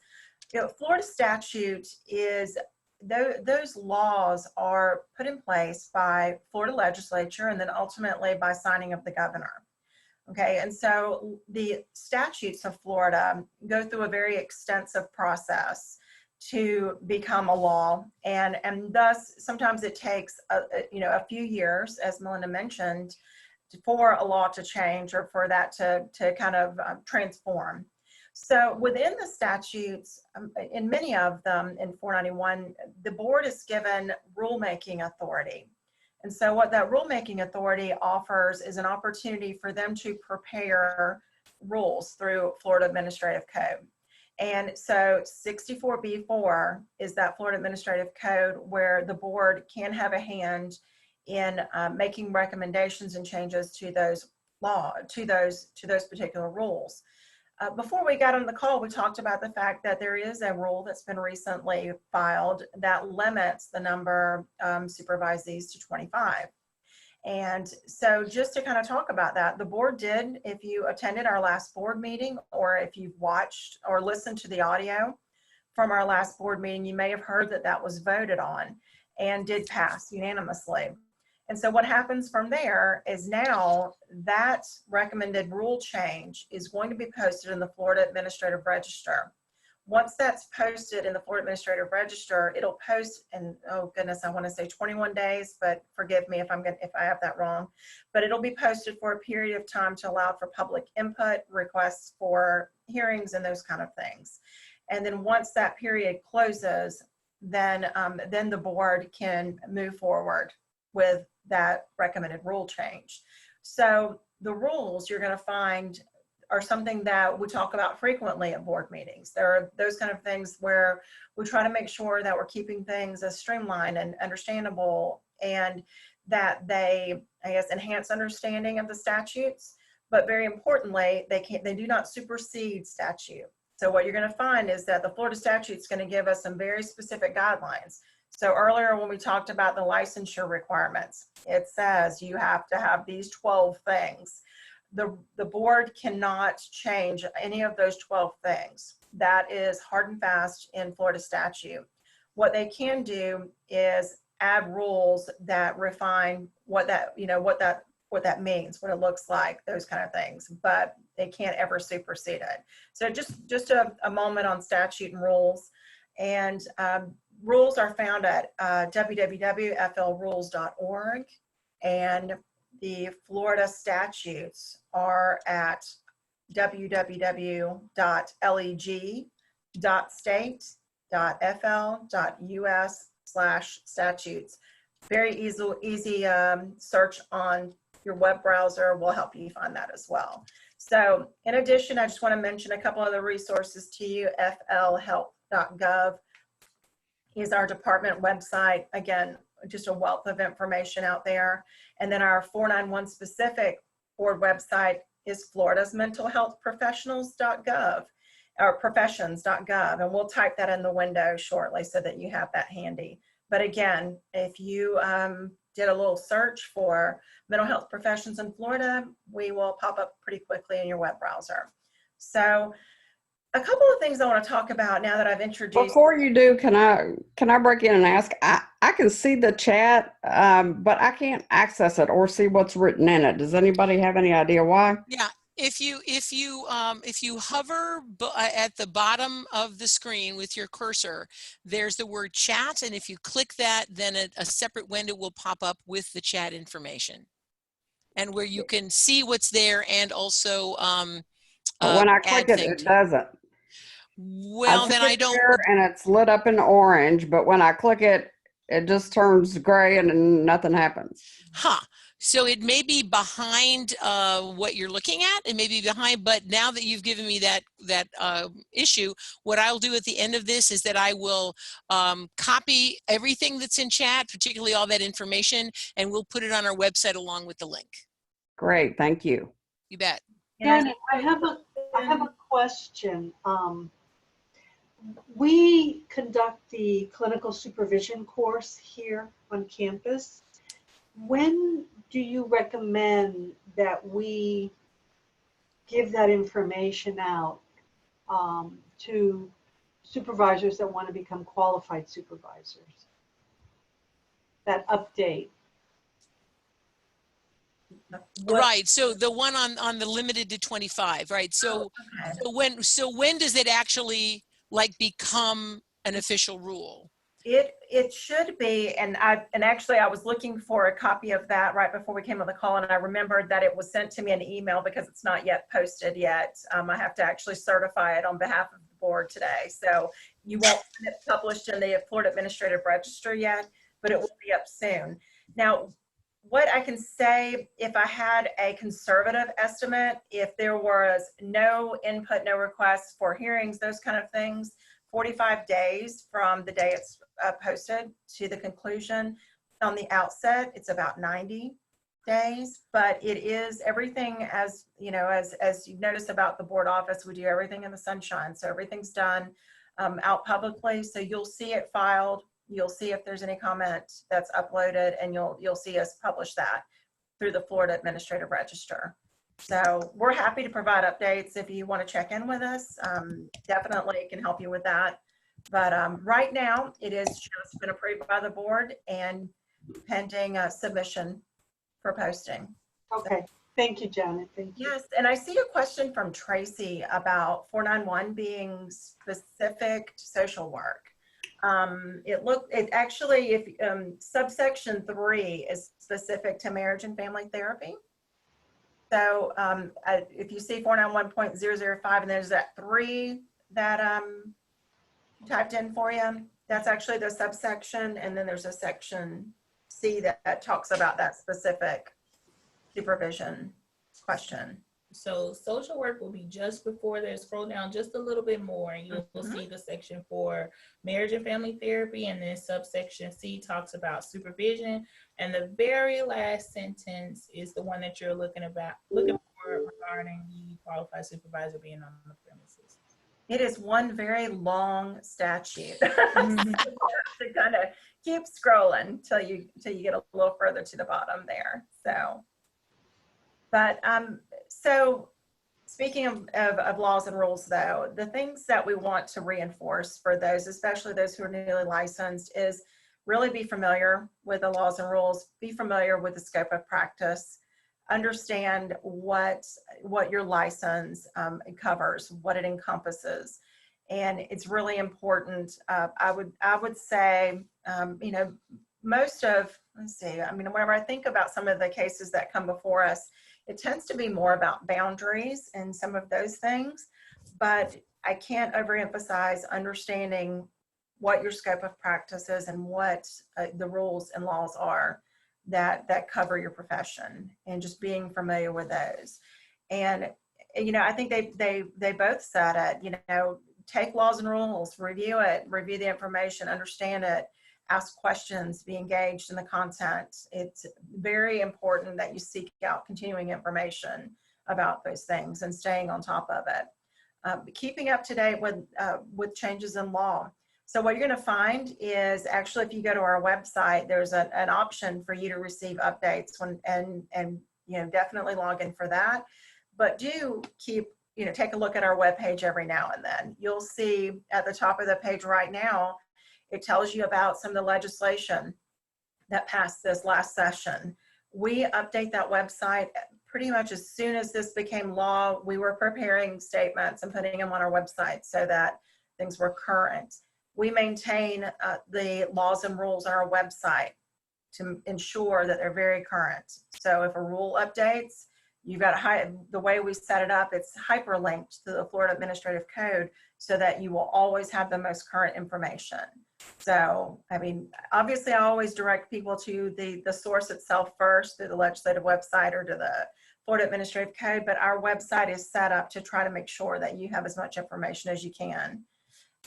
Florida statute is, those laws are put in place by Florida legislature and then ultimately by signing of the governor. Okay, and so the statutes of Florida go through a very extensive process to become a law, and thus sometimes it takes a few years, as Melinda mentioned, for a law to change or for that to kind of transform. So within the statutes, in many of them in 491, the board is given rulemaking authority. And so what that rulemaking authority offers is an opportunity for them to prepare rules through Florida Administrative Code. And so 64B4 is that Florida Administrative Code where the board can have a hand in making recommendations and changes to those particular rules. Before we got on the call, we talked about the fact that there is a rule that's been recently filed that limits the number of supervisees to 25. And so just to kind of talk about that, the board did, if you attended our last board meeting or if you've watched or listened to the audio from our last board meeting, you may have heard that that was voted on and did pass unanimously. And so what happens from there is now that recommended rule change is going to be posted in the Florida Administrative Register. Once that's posted in the Florida Administrative Register, it'll post in, oh goodness, I want to say 21 days, but forgive me if I have that wrong. But it'll be posted for a period of time to allow for public input, requests for hearings, and those kind of things. And then once that period closes, then the board can move forward with that recommended rule change. So the rules you're going to find are something that we talk about frequently at board meetings. There are those kind of things where we try to make sure that we're keeping things as streamlined and understandable and that they, I guess, enhance understanding of the statutes, but very importantly, they do not supersede statute. So what you're going to find is that the Florida statute is going to give us some very specific guidelines. So earlier when we talked about the licensure requirements, it says you have to have these 12 things. The board cannot change any of those 12 things. That is hard and fast in Florida statute. What they can do is add rules that refine what that means, what it looks like, those kind of things, but they can't ever supersede it. So just a moment on statute and rules. And rules are found at www.flrules.org, and the Florida statutes are at www.leg.state.fl.us/statutes. Very easy search on your web browser will help you find that as well. So in addition, I just want to mention a couple other resources to you. flhealth.gov is our department website. Again, just a wealth of information out there. And then our 491 specific board website is Florida's mentalhealthprofessionals.gov or professions.gov. And we'll type that in the window shortly so that you have that handy. But again, if you did a little search for mental health professions in Florida, we will pop up pretty quickly in your web browser. So a couple of things I want to talk about now that I've introduced. Before you do, can I break in and ask? I can see the chat, but I can't access it or see what's written in it. Does anybody have any idea why? Yeah, if you hover at the bottom of the screen with your cursor, there's the word chat, and if you click that, then a separate window will pop up with the chat information. and where you can see what's there and also But when I click add it, things. it doesn't. Well, then see I it don't. here and it's lit up in orange, but when I click it, it just turns gray and then nothing happens. Huh. So it may be behind what you're looking at. It may be behind, but now that you've given me that issue, what I'll do at the end of this is that I will copy everything that's in chat, particularly all that information, and we'll put it on our website along with the link. Great, thank you. You bet. Janet, I have a question. We conduct the clinical supervision course here on campus. When do you recommend that we give that information out to supervisors that want to become qualified supervisors? That update. Right. So the one on the limited to 25, right? So, Okay. so when does it actually like become an official rule? It should be, and actually I was looking for a copy of that right before we came on the call, and I remembered that it was sent to me in email because it's not yet posted yet. I have to actually certify it on behalf of the board today, so you won't see it published in the Florida Administrative Register yet, but it will be up soon. Now, what I can say, if I had a conservative estimate, if there was no input, no requests for hearings, those kind of things, 45 days from the day it's posted to the conclusion. On the outset, it's about 90 days, but it is everything, as you know, as you notice about the board office, we do everything in the sunshine. So everything's done out publicly. So you'll see it filed. You'll see if there's any comment that's uploaded, and you'll see us publish that through the Florida Administrative Register. So we're happy to provide updates if you want to check in with us. Definitely can help you with that. But right now, it is just been approved by the board and pending submission for posting. Okay, thank you, Janet. Thank you. Yes, and I see a question from Tracy about 491 being specific to social work. It actually, if subsection 3 is specific to marriage and family therapy. So if you see 491.005 and there's that 3 that typed in for you, that's actually the subsection, and then there's a section C that talks about that specific supervision question. So social work will be just before there. Scroll down just a little bit more and you'll see the section for marriage and family therapy, and then subsection C talks about supervision, and the very last sentence is the one that you're looking for regarding the qualified supervisor being on the premises. It is one very long statute. So to kind of keep scrolling till you get a little further to the bottom there. So, but so speaking of laws and rules, though, the things that we want to reinforce for those, especially those who are newly licensed, is really be familiar with the laws and rules, be familiar with the scope of practice, understand what your license covers, what it encompasses. And it's really important. I would say, you know, most of, let's see, I mean, whenever I think about some of the cases that come before us, it tends to be more about boundaries and some of those things, but I can't overemphasize understanding what your scope of practice is and what the rules and laws are that cover your profession, and just being familiar with those. And, you know, I think they both said it, you know, take laws and rules, review it, review the information, understand it, ask questions, be engaged in the content. It's very important that you seek out continuing information about those things and staying on top of it. Keeping up to date with changes in law. So what you're going to find is, actually, if you go to our website, there's an option for you to receive updates and you know, definitely log in for that. But do keep, you know, take a look at our webpage every now and then. You'll see at the top of the page right now, it tells you about some of the legislation that passed this last session. We update that website pretty much as soon as this became law. We were preparing statements and putting them on our website so that things were current. We maintain the laws and rules on our website to ensure that they're very current. So if a rule updates, you've got the way we set it up, it's hyperlinked to the Florida Administrative Code so that you will always have the most current information. So, I mean, obviously I always direct people to the source itself first, to the legislative website or to the Florida Administrative Code, but our website is set up to try to make sure that you have as much information as you can.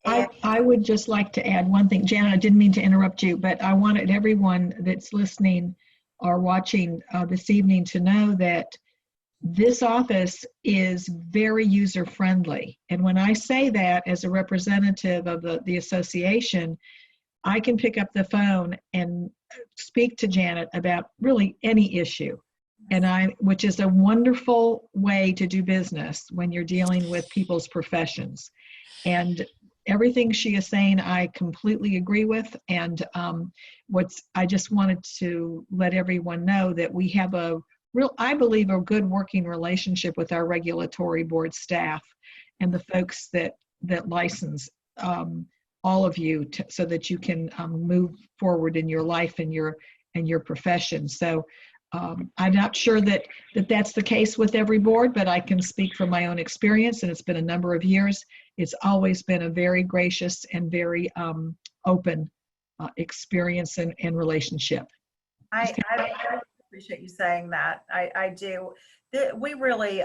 I would just like to add one thing. Janet, I didn't mean to interrupt you, but I wanted everyone that's listening or watching this evening to know that this office is very user-friendly. And when I say that as a representative of the association, I can pick up the phone and speak to Janet about really any issue. Which is a wonderful way to do business when you're dealing with people's professions. And everything she is saying, I completely agree with. And I just wanted to let everyone know that we have I believe, a good working relationship with our regulatory board staff and the folks that license all of you so that you can move forward in your life and your profession. So I'm not sure that that's the case with every board, but I can speak from my own experience, and it's been a number of years. It's always been a very gracious and very open experience and relationship. I appreciate you saying that. I do. We really,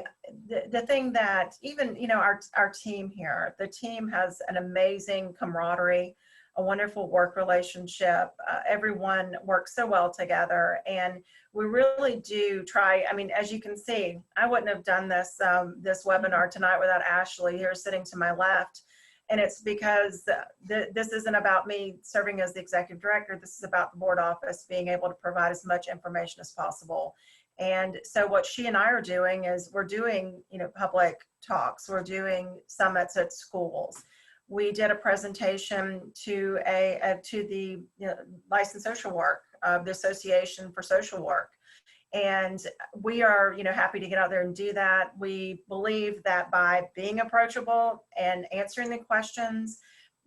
the thing that even, our team here, the team has an amazing camaraderie, a wonderful work relationship. Everyone works so well together, and we really do try. I mean, as you can see, I wouldn't have done this webinar tonight without Ashley here sitting to my left. And it's because this isn't about me serving as the executive director. This is about the board office being able to provide as much information as possible. And so what she and I are doing is we're doing, public talks. We're doing summits at schools. We did a presentation to the licensed social work, the Association for Social Work. And we are, happy to get out there and do that. We believe that by being approachable and answering the questions,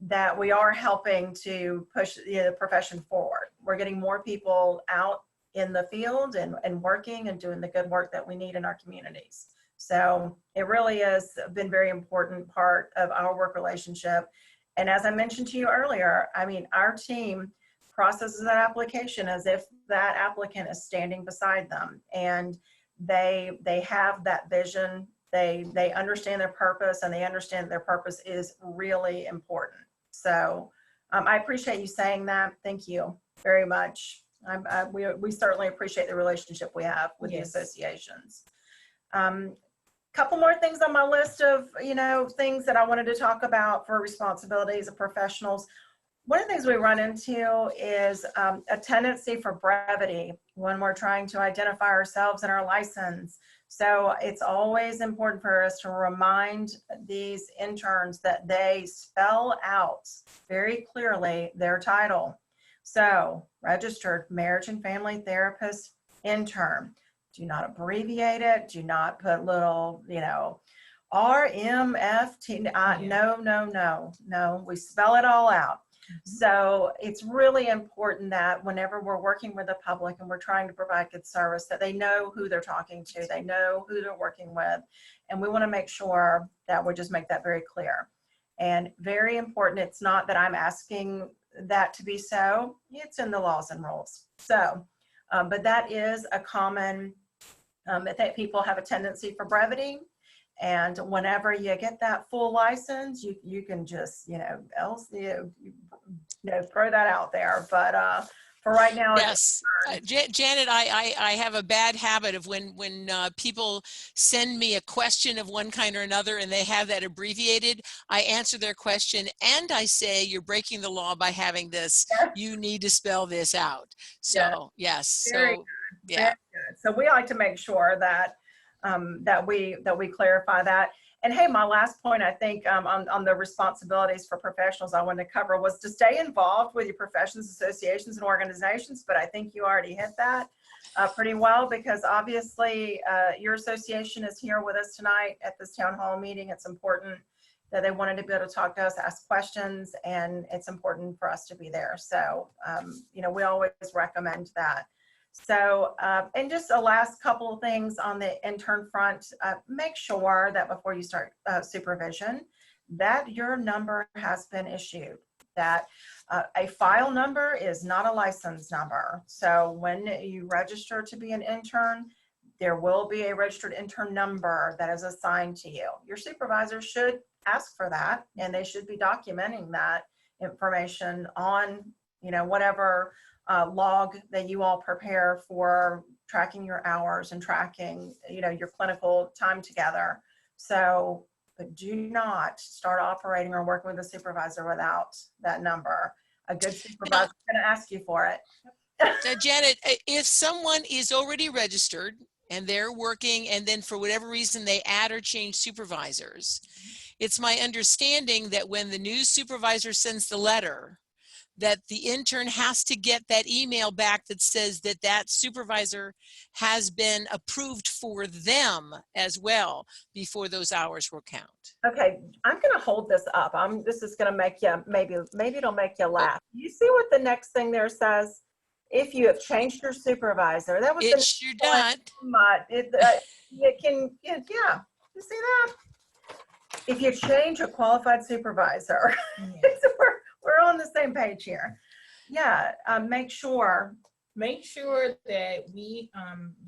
that we are helping to push the profession forward. We're getting more people out in the field and working and doing the good work that we need in our communities. So it really has been a very important part of our work relationship. And as I mentioned to you earlier, I mean, our team processes that application as if that applicant is standing beside them, and they have that vision. They understand their purpose, and they understand their purpose is really important. So I appreciate you saying that. Thank you very much. We certainly appreciate the relationship we have with the associations. Couple more things on my list of things that I wanted to talk about for responsibilities of professionals. One of the things we run into is a tendency for brevity when we're trying to identify ourselves and our license. So it's always important for us to remind these interns that they spell out very clearly their title. So registered marriage and family therapist intern. Do not abbreviate it. Do not put little, RMFT. No. We spell it all out. So it's really important that whenever we're working with the public and we're trying to provide good service, that they know who they're talking to, they know who they're working with. And we want to make sure that we just make that very clear. And very important, it's not that I'm asking that to be so, it's in the laws and rules. So, but that is a common, that people have a tendency for brevity. And whenever you get that full license, you can just, throw that out there. But for right now, yes, Janet, I have a bad habit of when people send me a question of one kind or another and they have that abbreviated, I answer their question and I say, you're breaking the law by having this. You need to spell this out. So yes, so yeah. Very good. So we like to make sure that that we clarify that. And hey, my last point, I think, on the responsibilities for professionals I wanted to cover was to stay involved with your professions, associations, and organizations. But I think you already hit that pretty well, because obviously your association is here with us tonight at this town hall meeting. It's important that they wanted to be able to talk to us, ask questions, and it's important for us to be there. So, you know, we always recommend that. So, and just a last couple of things on the intern front, make sure that before you start supervision, that your number has been issued, that a file number is not a license number. So when you register to be an intern, there will be a registered intern number that is assigned to you. Your supervisor should ask for that, and they should be documenting that information on, you know, whatever log that you all prepare for tracking your hours and tracking, you know, your clinical time together. So, but do not start operating or working with a supervisor without that number. A good supervisor is going to ask you for it. Now, Janet, if someone is already registered and they're working, and then for whatever reason they add or change supervisors, it's my understanding that when the new supervisor sends the letter, that the intern has to get that email back that says that that supervisor has been approved for them as well before those hours will count. Okay, I'm going to hold this up. This is going to make you, maybe it'll make you laugh. You see what the next thing there says? If you have changed your supervisor, that was It sure does. it can, yeah, you see that? If you change a qualified supervisor, so we're on the same page here. Yeah, make sure that we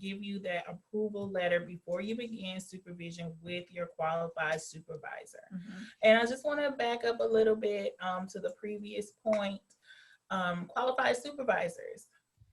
give you that approval letter before you begin supervision with your qualified supervisor. And I just want to back up a little bit to the previous point. Qualified supervisors.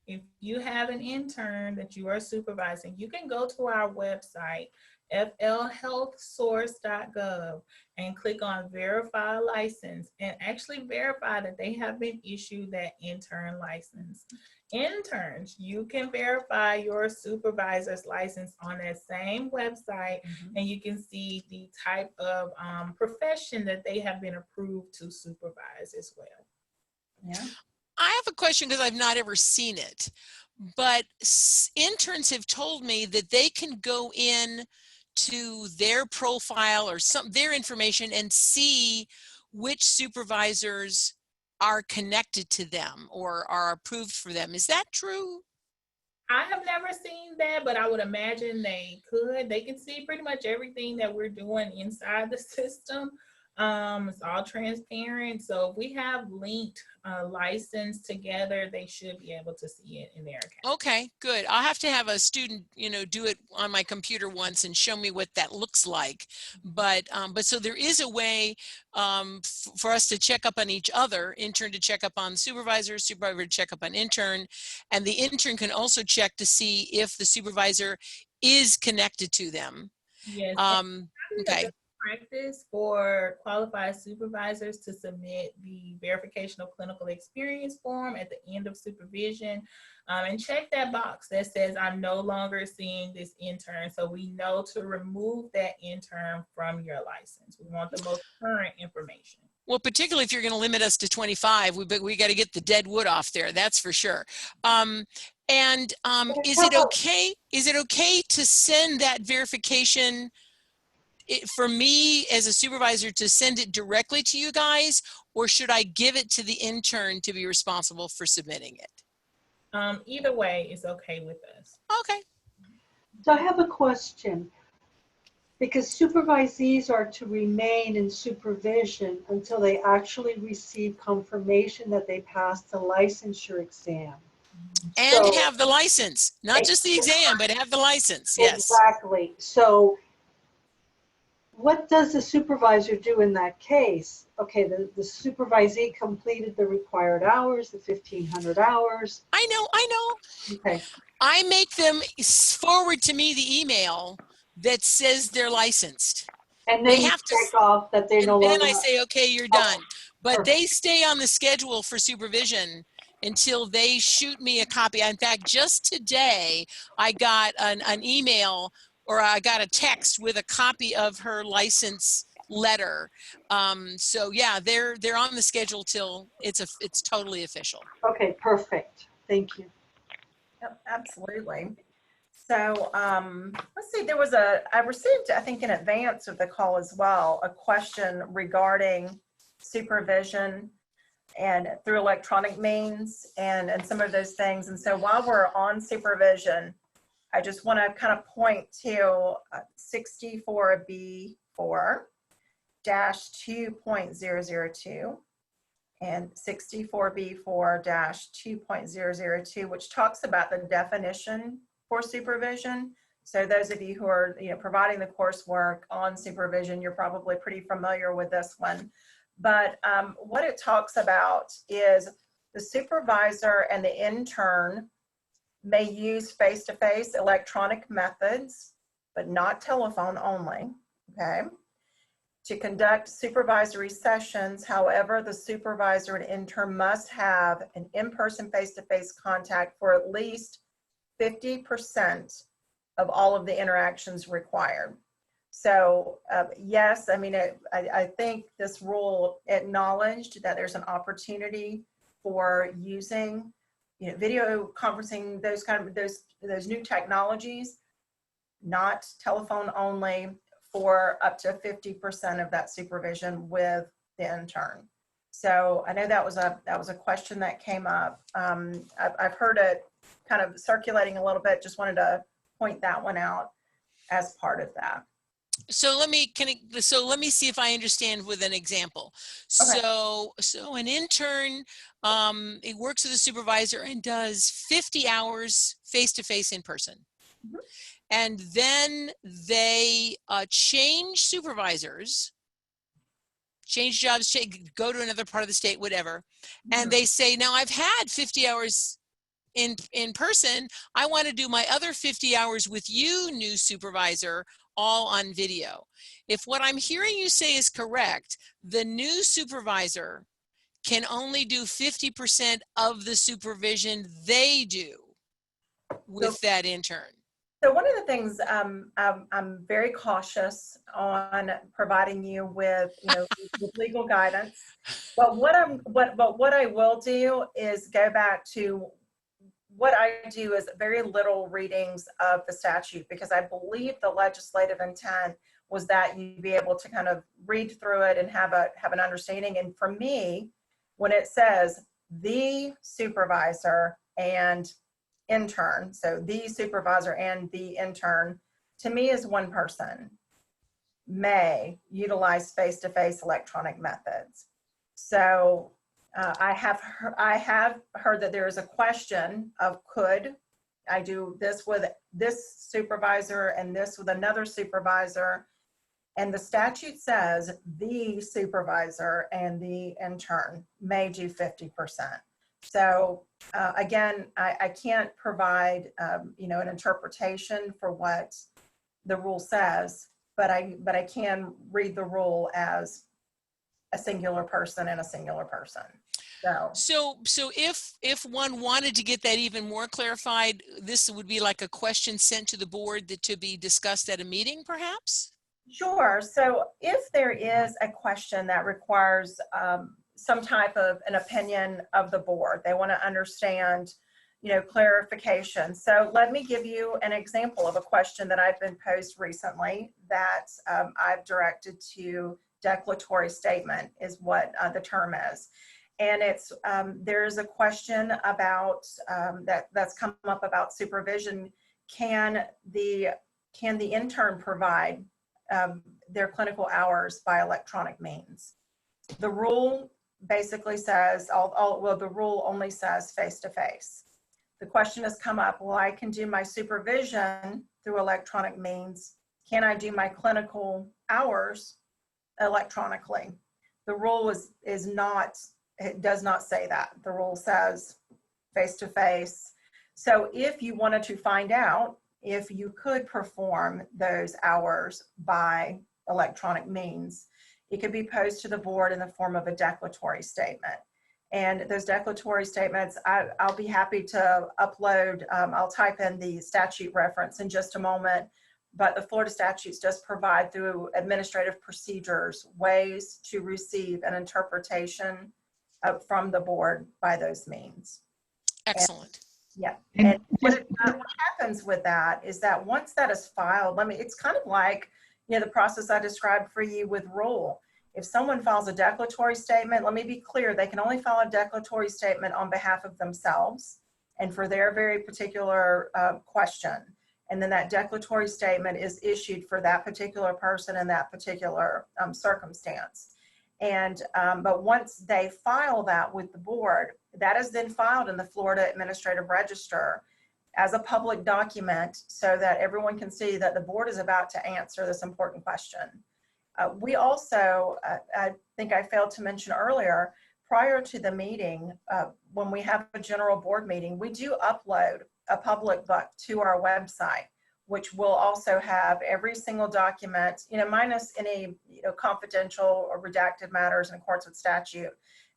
If you have an intern that you are supervising, you can go to our website, flhealthsource.gov, and click on verify license and actually verify that they have been issued that intern license. Interns, you can verify your supervisor's license on that same website, and you can see the type of profession that they have been approved to supervise as well. Yeah. I have a question because I've not ever seen it, but interns have told me that they can go in to their profile or their information and see which supervisors are connected to them or are approved for them. Is that true? I have never seen that, but I would imagine they could. They can see pretty much everything that we're doing inside the system. It's all transparent. So if we have linked license together, they should be able to see it in their account. Okay, good. I'll have to have a student, you know, do it on my computer once and show me what that looks like. But so there is a way for us to check up on each other, intern to check up on supervisor, supervisor to check up on intern, and the intern can also check to see if the supervisor is connected to them. Yes. Okay. Practice for qualified supervisors to submit the verification of clinical experience form at the end of supervision, and check that box that says I'm no longer seeing this intern, so we know to remove that intern from your license. We want the most current information. Well, particularly if you're going to limit us to 25, we got to get the dead wood off there. That's for sure. Is it okay to send that verification for me as a supervisor to send it directly to you guys, or should I give it to the intern to be responsible for submitting it? Either way is okay with us. Okay. So I have a question. Because supervisees are to remain in supervision until they actually receive confirmation that they passed the licensure exam. And have the license, not just the exam, but have the license. Yes. Exactly. So what does the supervisor do in that case? Okay, the supervisee completed the required hours, the 1,500 hours. I know. Okay. I make them forward to me the email that says they're licensed. And then they you have to check off that they're no and then longer. I say, okay, you're done. But Perfect. they stay on the schedule for supervision until they shoot me a copy. In fact, just today, I got an email, or I got a text with a copy of her license letter. So yeah, they're on the schedule till it's totally official. Okay, perfect. Thank you. Yep, absolutely. So let's see, I received, I think in advance of the call as well, a question regarding supervision and through electronic means and some of those things. And so while we're on supervision, I just want to kind of point to 64B4-2.002 and 64B4-2.002, which talks about the definition for supervision. So those of you who are providing the coursework on supervision, you're probably pretty familiar with this one. But what it talks about is the supervisor and the intern may use face-to-face electronic methods, but not telephone only, okay, to conduct supervisory sessions. However, the supervisor and intern must have an in-person face-to-face contact for at least 50% of all of the interactions required. So yes, I mean, I think this rule acknowledged that there's an opportunity for using video conferencing, those new technologies, not telephone only, for up to 50% of that supervision with the intern. So I know that was a question that came up. I've heard it kind of circulating a little bit. Just wanted to point that one out as part of that. So let me see if I understand with an example. Okay. So an intern, it works with a supervisor and does 50 hours face-to-face in person. Mhm. And then they change supervisors, change jobs, go to another part of the state, whatever. And they say, now I've had 50 hours in person. I want to do my other 50 hours with you, new supervisor, all on video. If what I'm hearing you say is correct, the new supervisor can only do 50% of the supervision they do with that intern. So one of the things I'm very cautious on providing you with, with legal guidance. But what I will do is go back to what I do is very little readings of the statute, because I believe the legislative intent was that you'd be able to kind of read through it and have an understanding. And for me, when it says the supervisor and intern, so the supervisor and the intern, to me is one person, may utilize face-to-face electronic methods. So I have heard that there is a question of, could I do this with this supervisor and this with another supervisor? And the statute says the supervisor and the intern may do 50%. So again, I can't provide an interpretation for what the rule says, but I can read the rule as a singular person and a singular person. So if one wanted to get that even more clarified, this would be like a question sent to the board to be discussed at a meeting, perhaps? Sure. So if there is a question that requires some type of an opinion of the board, they want to understand, clarification. So let me give you an example of a question that I've been posed recently that I've directed to declaratory statement is what the term is. And it's there's a question about that's come up about supervision. Can the intern provide their clinical hours by electronic means? The rule basically says, the rule only says face-to-face. The question has come up, well, I can do my supervision through electronic means. Can I do my clinical hours electronically? The rule is not, it does not say that. The rule says face-to-face. So if you wanted to find out if you could perform those hours by electronic means, it could be posed to the board in the form of a declaratory statement. And those declaratory statements, I'll be happy to upload. I'll type in the statute reference in just a moment, but the Florida statutes just provide through administrative procedures ways to receive an interpretation from the board by those means. Excellent. Yeah. And And what happens happens with that is that once that is filed, it's kind of like, the process I described for you with rule. If someone files a declaratory statement, let me be clear, they can only file a declaratory statement on behalf of themselves and for their very particular question. And then that declaratory statement is issued for that particular person in that particular circumstance. And but once they file that with the board, that is then filed in the Florida Administrative Register as a public document so that everyone can see that the board is about to answer this important question. We also, I think I failed to mention earlier, prior to the meeting, when we have a general board meeting, we do upload a public book to our website, which will also have every single document, minus any confidential or redacted matters in accordance with statute.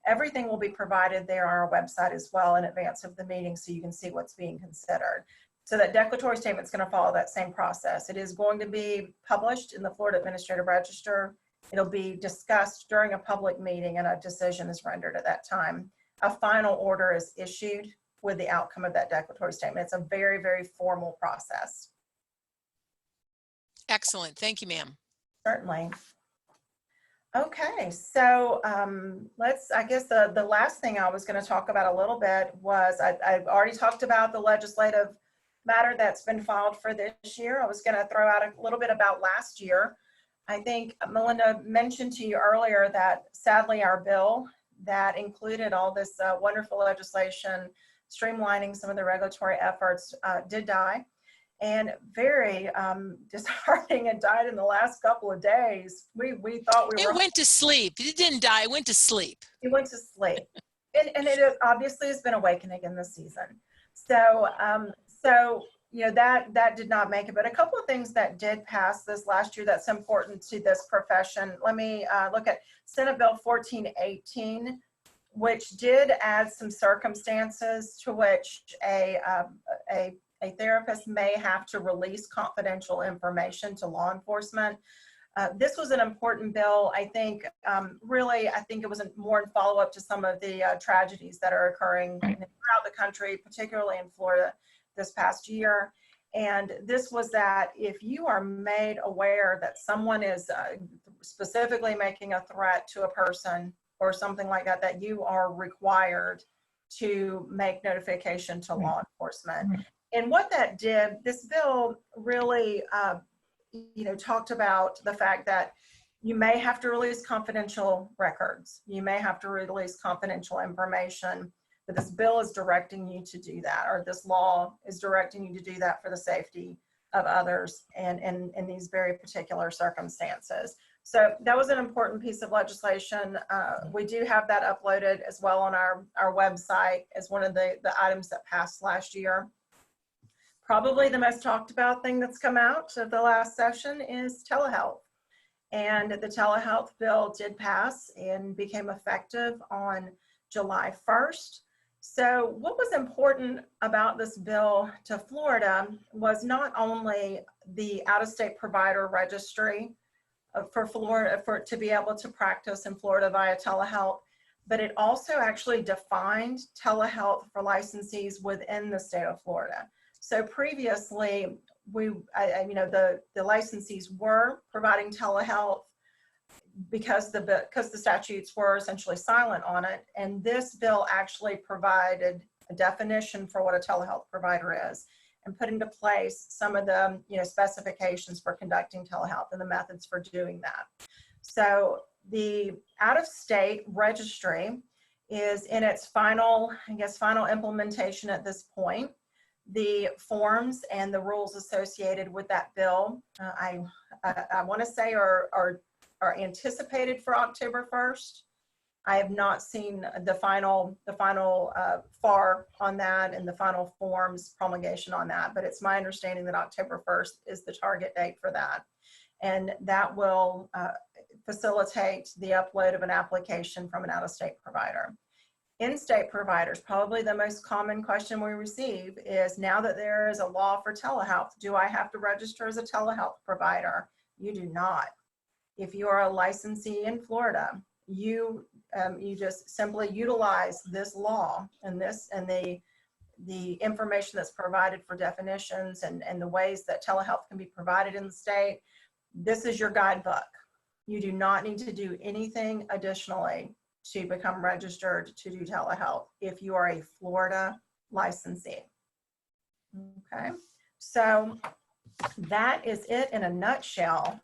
Everything will be provided there on our website as well in advance of the meeting so you can see what's being considered. So that declaratory statement is going to follow that same process. It is going to be published in the Florida Administrative Register. It'll be discussed during a public meeting and a decision is rendered at that time. A final order is issued with the outcome of that declaratory statement. It's a very, very formal process. Excellent. Thank you, ma'am. Certainly. Okay, so I guess the last thing I was going to talk about a little bit was I've already talked about the legislative matter that's been filed for this year. I was going to throw out a little bit about last year. I think Melinda mentioned to you earlier that sadly our bill that included all this wonderful legislation streamlining some of the regulatory efforts did die. And very disheartening, it died in the last couple of days. We thought we were— It went to sleep. It didn't die. It went to sleep. It went to sleep. And it obviously has been awakening in this season. So, that did not make it. But a couple of things that did pass this last year that's important to this profession. Let me look at Senate Bill 1418, which did add some circumstances to which a therapist may have to release confidential information to law enforcement. This was an important bill. I think, I think it was more in follow-up to some of the tragedies that are occurring throughout the country, particularly in Florida this past year. And this was that if you are made aware that someone is specifically making a threat to a person or something like that, that you are required to make notification to law enforcement. And what that did, this bill really, talked about the fact that you may have to release confidential records. You may have to release confidential information, but this bill is directing you to do that, or this law is directing you to do that for the safety of others and in these very particular circumstances. So that was an important piece of legislation. We do have that uploaded as well on our website as one of the items that passed last year. Probably the most talked about thing that's come out of the last session is telehealth. And the telehealth bill did pass and became effective on July 1st. So what was important about this bill to Florida was not only the out-of-state provider registry for Florida to be able to practice in Florida via telehealth, but it also actually defined telehealth for licensees within the state of Florida. So previously, the licensees were providing telehealth because the statutes were essentially silent on it, and this bill actually provided a definition for what a telehealth provider is and put into place some of the specifications for conducting telehealth and the methods for doing that. So the out-of-state registry is in its final implementation at this point. The forms and the rules associated with that bill, I want to say are anticipated for October 1st. I have not seen the final FAR on that and the final forms promulgation on that, but it's my understanding that October 1st is the target date for that. And that will facilitate the upload of an application from an out-of-state provider. In-state providers, probably the most common question we receive is, now that there is a law for telehealth, do I have to register as a telehealth provider? You do not. If you are a licensee in Florida, you just simply utilize this law and the the information that's provided for definitions and the ways that telehealth can be provided in the state, this is your guidebook. You do not need to do anything additionally to become registered to do telehealth if you are a Florida licensee. Okay, so that is it in a nutshell.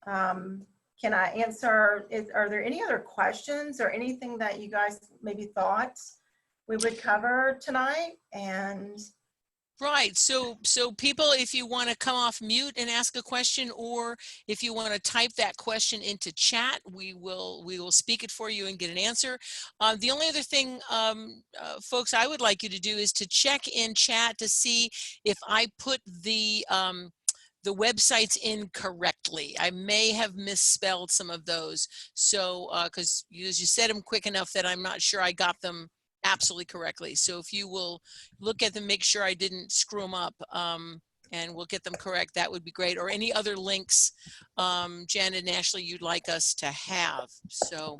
Can I answer, are there any other questions or anything that you guys maybe thought we would cover tonight? And Right. So people, if you want to come off mute and ask a question, or if you want to type that question into chat, we will speak it for you and get an answer. The only other thing, folks, I would like you to do is to check in chat to see if I put the websites in correctly. I may have misspelled some of those. So, because you said them quick enough that I'm not sure I got them absolutely correctly. So if you will look at them, make sure I didn't screw them up, and we'll get them correct, that would be great. Or any other links, Janet and Ashley, you'd like us to have. So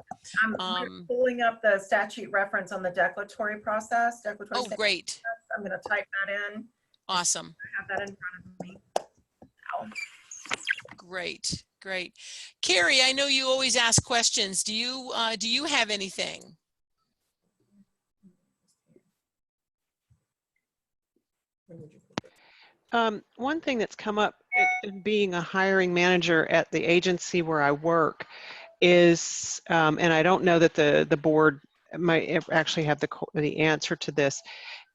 I'm pulling up the statute reference on the declaratory process. oh, great. I'm going to type that in. Awesome. I have that in front of me. Great. Great. Carrie, I know you always ask questions. Do you have anything? One thing that's come up in being a hiring manager at the agency where I work is, and I don't know that the board might actually have the answer to this,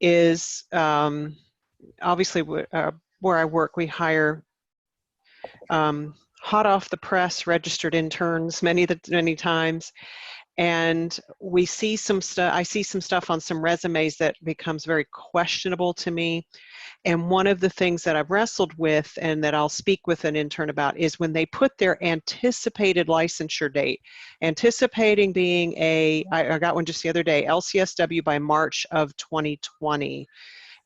is obviously where I work, we hire hot off the press registered interns many times. And we see some stuff, I see some stuff on some resumes that becomes very questionable to me. And one of the things that I've wrestled with and that I'll speak with an intern about is when they put their anticipated licensure date, anticipating being I got one just the other day, LCSW by March of 2020.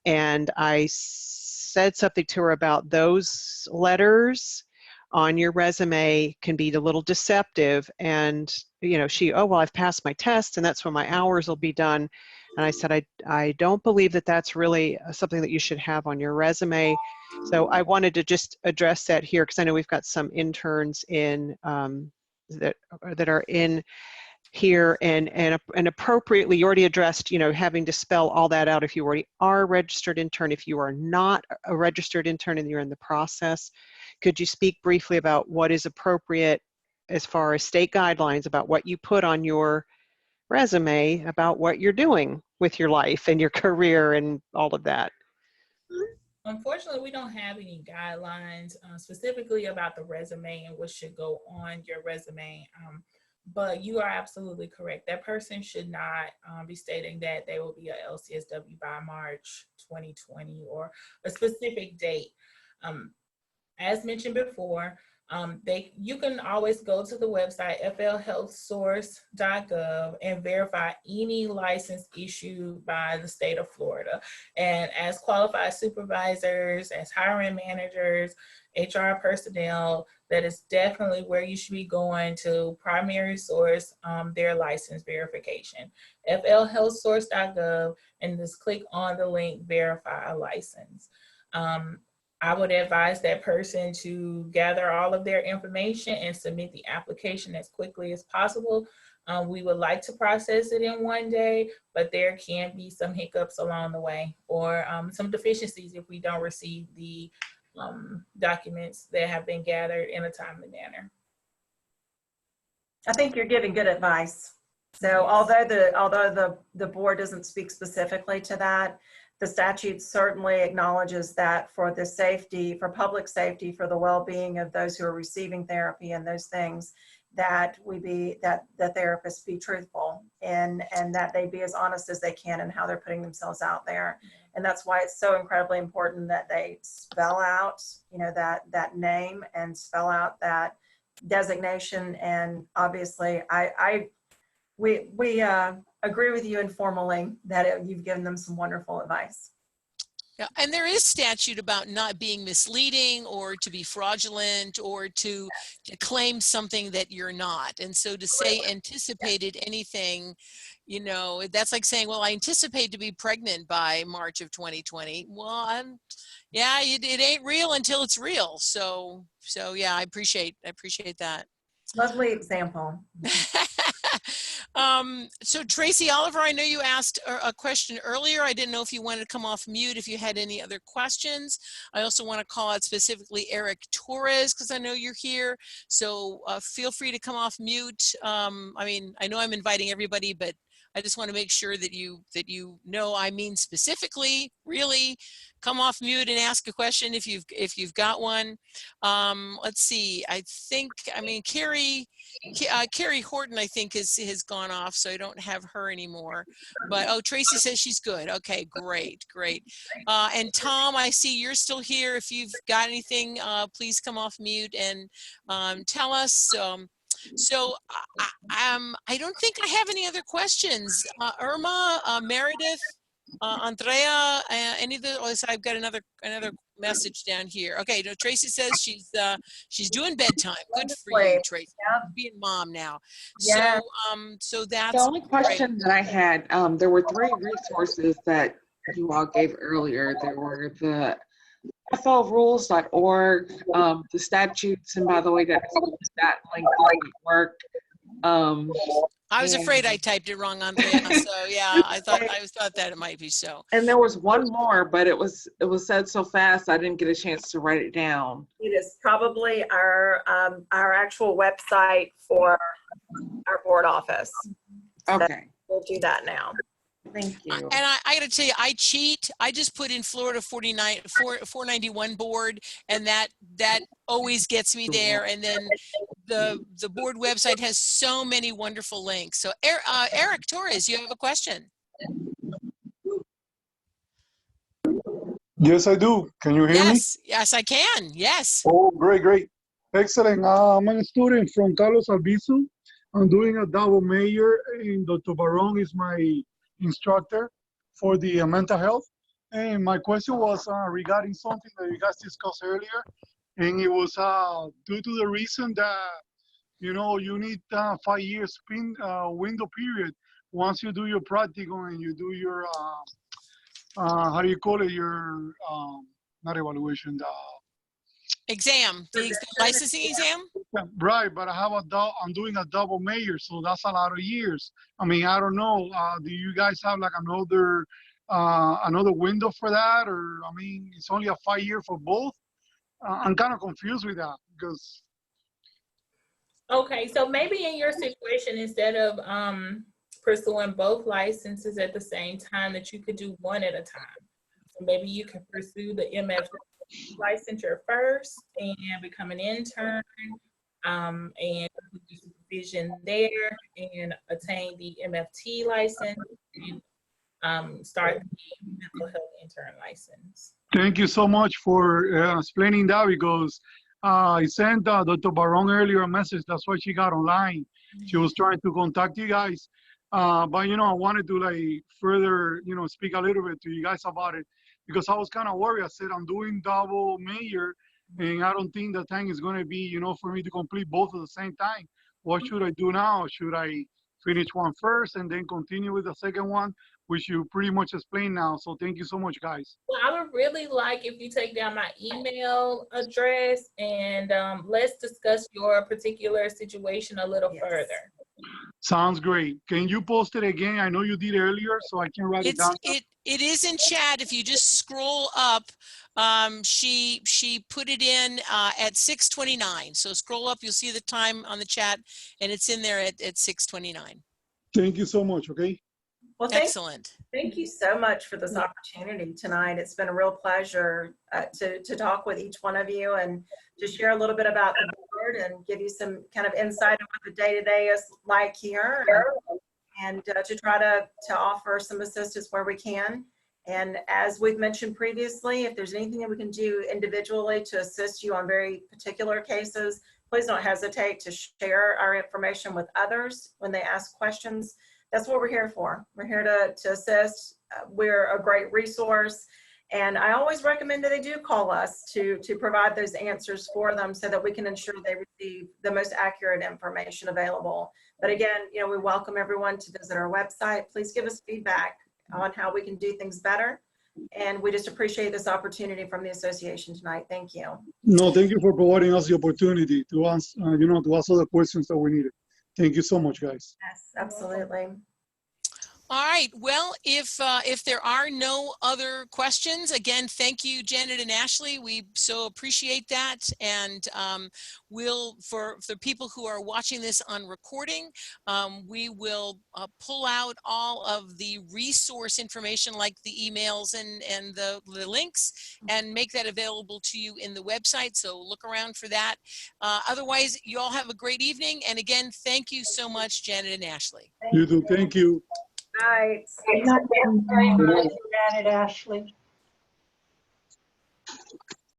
And I said something to her about those letters on your resume can be a little deceptive. And, you know, oh, well, I've passed my test and that's when my hours will be done. And I said, I don't believe that that's really something that you should have on your resume. So I wanted to just address that here because I know we've got some interns in that are in here and appropriately you already addressed, you know, having to spell all that out if you already are a registered intern. If you are not a registered intern and you're in the process, could you speak briefly about what is appropriate as far as state guidelines about what you put on your resume about what you're doing with your life and your career and all of that? Unfortunately, we don't have any guidelines specifically about the resume and what should go on your resume. But you are absolutely correct. That person should not be stating that they will be a LCSW by March 2020 or a specific date. As mentioned before, you can always go to the website flhealthsource.gov and verify any license issued by the state of Florida. And as qualified supervisors, as hiring managers, HR personnel, that is definitely where you should be going to primary source their license verification. flhealthsource.gov, and just click on the link verify a license. I would advise that person to gather all of their information and submit the application as quickly as possible. We would like to process it in one day, but there can be some hiccups along the way or some deficiencies if we don't receive the documents that have been gathered in a timely manner. I think you're giving good advice. So although the board doesn't speak specifically to that, the statute certainly acknowledges that for the safety, for public safety, for the well-being of those who are receiving therapy and those things, that the therapists be truthful and that they be as honest as they can in how they're putting themselves out there. And that's why it's so incredibly important that they spell out, you know, that name and spell out that designation. And obviously we agree with you informally that you've given them some wonderful advice. Yeah, and there is statute about not being misleading or to be fraudulent or to claim something that you're not. And so to say anticipated anything, You know, that's like saying, well, I anticipate to be pregnant by March of 2020. Well, yeah, it ain't real until it's real. So yeah, I appreciate that. Lovely example. So Tracy Oliver, I know you asked a question earlier. I didn't know if you wanted to come off mute, if you had any other questions. I also want to call out specifically Eric Torres, because I know you're here. So feel free to come off mute. I mean, I know I'm inviting everybody, but I just want to make sure that you know I mean specifically, really come off mute and ask a question if you've got one. Let's see. I mean, Carrie Horton, I think, has gone off, so I don't have her anymore. But oh, Tracy says she's good. Okay, great. And Tom, I see you're still here. If you've got anything, please come off mute and tell us. So I don't think I have any other questions. Irma, Meredith, Andrea, any of the? Oh, so I've got another message down here. Okay, no, Tracy says she's doing bedtime. Good for you, Tracy. Yep. Being mom now. Yeah. So that's The only question that I had, there were 3 resources that you all gave earlier. There were the FLrules.org, the statutes, and by the way, that link didn't work. I was afraid I typed it wrong, Andrea. So yeah, I thought that it might be so. And there was one more, but it was said so fast I didn't get a chance to write it down. It is probably our actual website for our board office. Okay. We'll do that now. Thank you. And I got to tell you, I cheat. I just put in Florida 491 board, and that always gets me there. And then the board website has so many wonderful links. So Eric Torres, you have a question? Yes, I do. Can you hear me? Yes, I can. Yes. Oh, great. Excellent. I'm a student from Carlos Albizu. I'm doing a double major, and Dr. Barron is my instructor for the mental health. And my question was regarding something that you guys discussed earlier. And it was due to the reason that, you know, you need 5 years window period once you do your practical and you do your, how do you call it? Your, not evaluation, the Exam, the licensing exam? right, but I'm doing a double major, so that's a lot of years. I mean, I don't know. Do you guys have like another window for that, or I mean, it's only a 5 year for both? I'm kind of confused with that because. Okay, so maybe in your situation, instead of pursuing both licenses at the same time, that you could do one at a time. So maybe you can pursue the MF licensure first and become an intern and do supervision there and attain the MFT license and start the mental health intern license. Thank you so much for explaining that, because I sent Dr. Barron earlier a message. That's why she got online. She was trying to contact you guys. But, you know, I wanted to like further, you know, speak a little bit to you guys about it, because I was kind of worried. I said, I'm doing double major and I don't think the time is going to be, you know, for me to complete both at the same time. What should I do now? Should I finish one first and then continue with the second one, which you pretty much explained now? So thank you so much, guys. Well, I would really like if you take down my email address and let's discuss your particular situation a little further. Sounds great. Can you post it again? I know you did earlier, so I can write it down. It is in chat. If you just scroll up, she put it in at 6:29. So scroll up, you'll see the time on the chat, and it's in there at 6:29. Thank you so much. Okay. Well, Excellent. Thank you so much for this opportunity tonight. It's been a real pleasure to talk with each one of you and to share a little bit about the board and give you some kind of insight on what the day-to-day is like here, and to try to offer some assistance where we can. And as we've mentioned previously, if there's anything that we can do individually to assist you on very particular cases, please don't hesitate to share our information with others when they ask questions. That's what we're here for. We're here to assist. We're a great resource. And I always recommend that they do call us to provide those answers for them so that we can ensure they receive the most accurate information available. But again, you know, we welcome everyone to visit our website. Please give us feedback on how we can do things better. And we just appreciate this opportunity from the association tonight. Thank you. No, thank you for providing us the opportunity to answer, to answer the questions that we needed. Thank you so much, guys. Yes, absolutely. All right. Well, if there are no other questions, again, thank you, Janet and Ashley. We so appreciate that. And for the people who are watching this on recording, we will pull out all of the resource information like the emails and the links and make that available to you in the website. So look around for that. Otherwise, you all have a great evening. And again, thank you so much, Janet and Ashley. You too. Thank you. All right. Thank you very much, Janet, Ashley.